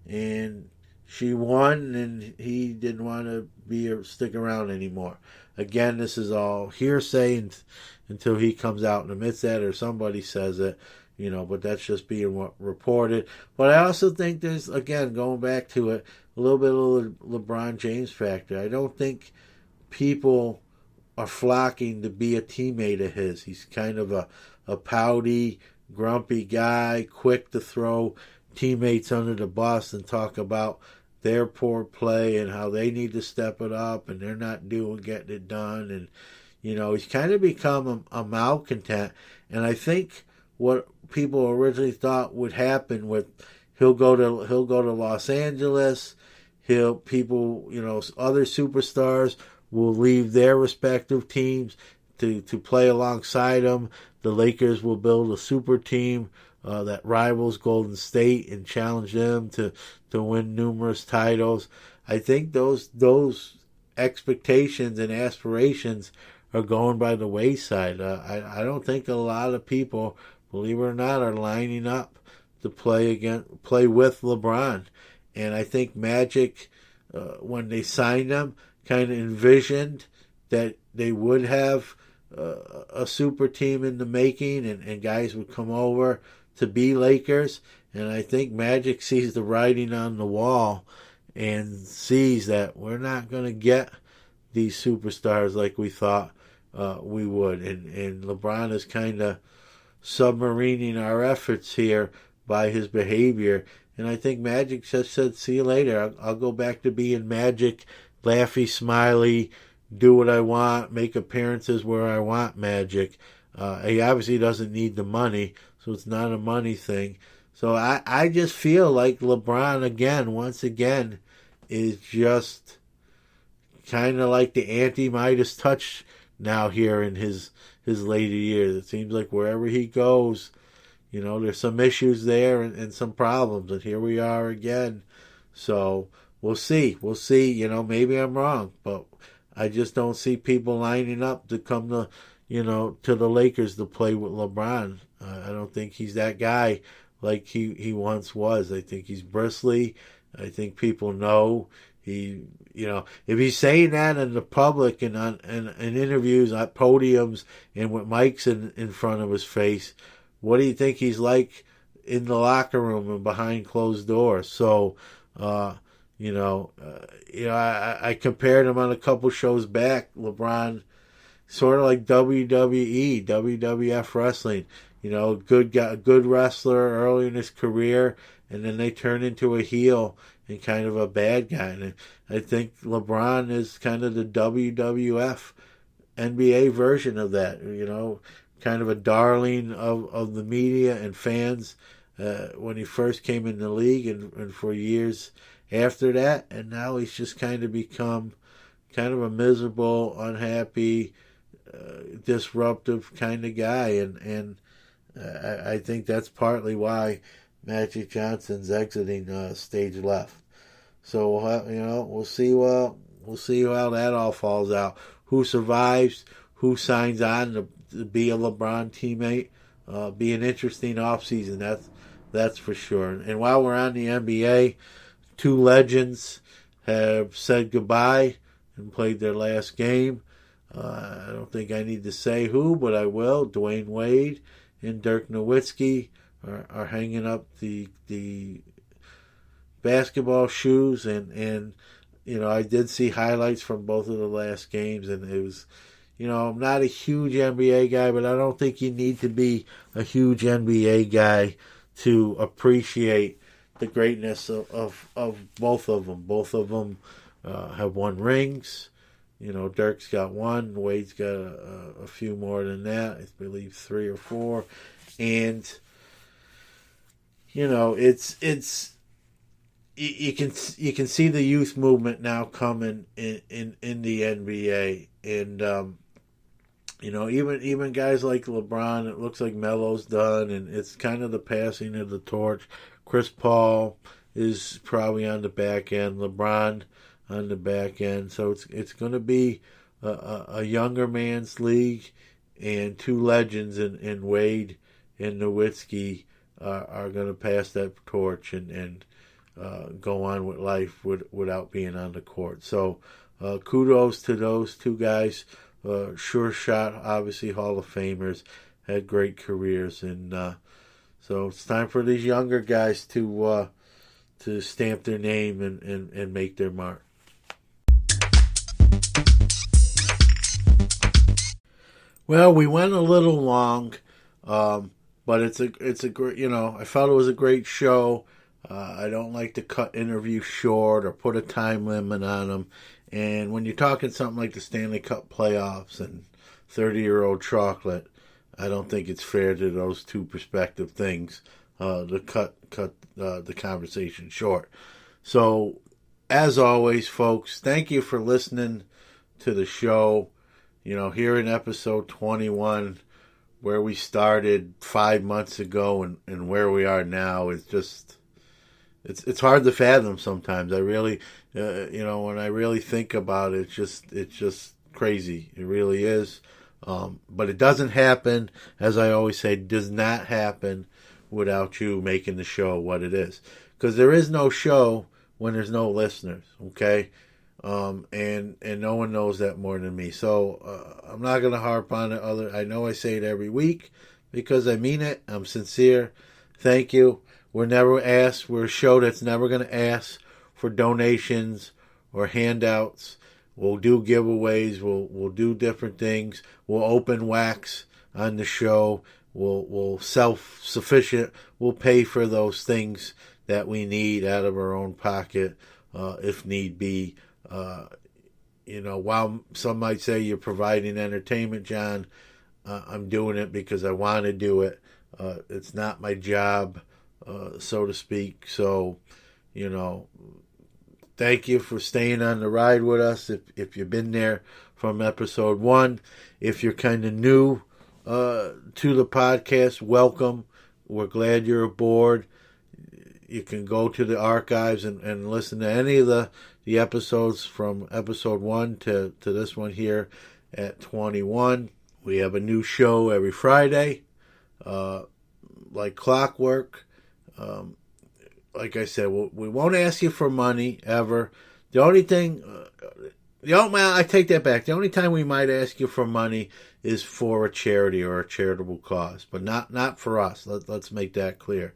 and she won, and he didn't want to stick around anymore. Again, this is all hearsay until he comes out and admits that, or somebody says it, but that's just being reported. But I also think there's, again, going back to it, a little bit of LeBron James factor. I don't think people are flocking to be a teammate of his. He's kind of a pouty, grumpy guy, quick to throw teammates under the bus and talk about their poor play and how they need to step it up and they're not getting it done. And, he's kind of become a malcontent. And I think what people originally thought would happen with he'll go to Los Angeles, other superstars will leave their respective teams to play alongside him. The Lakers will build a super team that rivals Golden State and challenge them to win numerous titles. I think those expectations and aspirations are going by the wayside. I don't think a lot of people, believe it or not, are lining up to play with LeBron. And I think Magic, when they signed him, kind of envisioned that they would have a super team in the making, and guys would come over to be Lakers. And I think Magic sees the writing on the wall and sees that we're not going to get these superstars like we thought we would. And LeBron is kind of submarining our efforts here by his behavior. And I think Magic just said, see you later. I'll go back to being Magic, laughy, smiley, do what I want, make appearances where I want Magic. He obviously doesn't need the money, so it's not a money thing. So I just feel like LeBron, once again, is just kind of like the anti-Midas touch now here in his later years. It seems like wherever he goes, there's some issues there and some problems, and here we are again. So we'll see. Maybe I'm wrong, but I just don't see people lining up to come to the Lakers to play with LeBron. I don't think he's that guy like he once was. I think he's bristly. I think people know if he's saying that in the public and in interviews at podiums and with mics in front of his face, what do you think he's like in the locker room and behind closed doors? So, I compared him on a couple shows back. LeBron, sort of like WWE, WWF wrestling. Good wrestler early in his career, and then they turn into a heel and kind of a bad guy. And I think LeBron is kind of the WWF NBA version of that. Kind of a darling of the media and fans when he first came in the league and for years after that. And now he's just kind of become kind of a miserable, unhappy, disruptive kind of guy. And I think that's partly why Magic Johnson's exiting stage left. So we'll see how that all falls out. Who survives? Who signs on to be a LeBron teammate? Be an interesting offseason. That's for sure. And while we're on the NBA, two legends have said goodbye and played their last game. I don't think I need to say who, but I will. Dwayne Wade and Dirk Nowitzki are hanging up the basketball shoes, and I did see highlights from both of the last games, and it was I'm not a huge NBA guy, but I don't think you need to be a huge NBA guy to appreciate the greatness of both of them. Both of them have won rings. Dirk's got one. Wade's got a few more than that. I believe 3 or 4. And, it's you can see the youth movement now coming in the NBA. And, even guys like LeBron, it looks like Melo's done, and it's kind of the passing of the torch. Chris Paul is probably on the back end. LeBron on the back end. So it's going to be a younger man's league, and 2 legends in Wade and Nowitzki are going to pass that torch and go on with life without being on the court. So kudos to those 2 guys. Sure shot, obviously Hall of Famers, had great careers, and so it's time for these younger guys to stamp their name and make their mark. Well, we went a little long, but it's a great, I felt it was a great show. I don't like to cut interviews short or put a time limit on them. And when you're talking something like the Stanley Cup playoffs and 30-year-old chocolate, I don't think it's fair to those 2 prospective things to cut the conversation short. So, as always, folks, thank you for listening to the show. Here in episode 21, where we started 5 months ago and where we are now is just, it's hard to fathom sometimes. I really, when I really think about it, it's just crazy. It really is. But it doesn't happen, as I always say, does not happen without you making the show what it is. Because there is no show when there's no listeners, okay? And no one knows that more than me. So I'm not going to harp on it. I know I say it every week because I mean it. I'm sincere. Thank you. We're a show that's never going to ask for donations or handouts. We'll do giveaways. We'll do different things. We'll open wax on the show. We'll self-sufficient. We'll pay for those things that we need out of our own pocket if need be. While some might say you're providing entertainment, John, I'm doing it because I want to do it. It's not my job, so to speak. So, thank you for staying on the ride with us. If you've been there from episode 1, if you're kind of new to the podcast, welcome. We're glad you're aboard. You can go to the archives and listen to any of the episodes from episode 1 to this one here at 21. We have a new show every Friday, like clockwork. Like I said, we won't ask you for money ever. The only thing, I take that back. The only time we might ask you for money is for a charity or a charitable cause, but not for us. Let's make that clear.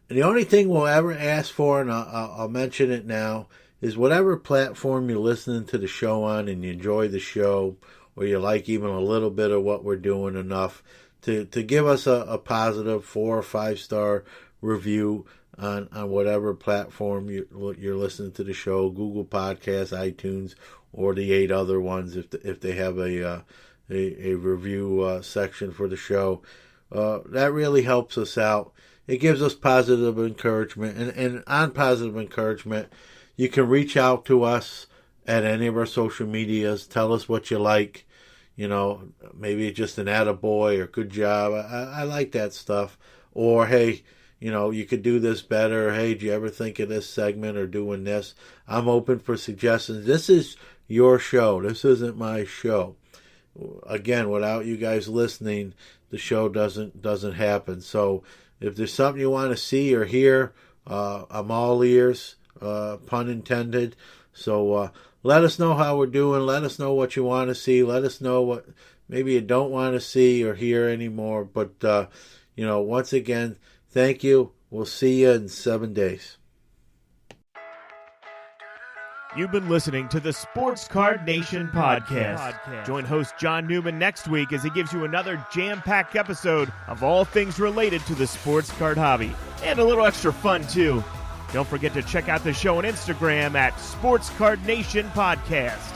And the only thing we'll ever ask for, and I'll mention it now, is whatever platform you're listening to the show on and you enjoy the show, or you like even a little bit of what we're doing enough to give us a positive 4 or 5 star review on whatever platform you're listening to the show, Google Podcasts, iTunes, or the 8 other ones if they have a review section for the show. That really helps us out. It gives us positive encouragement. And on positive encouragement, you can reach out to us at any of our social medias. Tell us what you like. Maybe just an attaboy or good job. I like that stuff. Or, hey, you could do this better. Hey, do you ever think of this segment or doing this? I'm open for suggestions. This is your show. This isn't my show. Again, without you guys listening, the show doesn't happen. So if there's something you want to see or hear, I'm all ears, pun intended. So let us know how we're doing. Let us know what you want to see. Let us know what maybe you don't want to see or hear anymore. But, once again, thank you. We'll see you in 7 days. You've been listening to the Sports Card Nation podcast. Join host John Newman next week as he gives you another jam-packed episode of all things related to the sports card hobby. And a little extra fun, too. Don't forget to check out the show on Instagram at Sports Card Nation Podcast.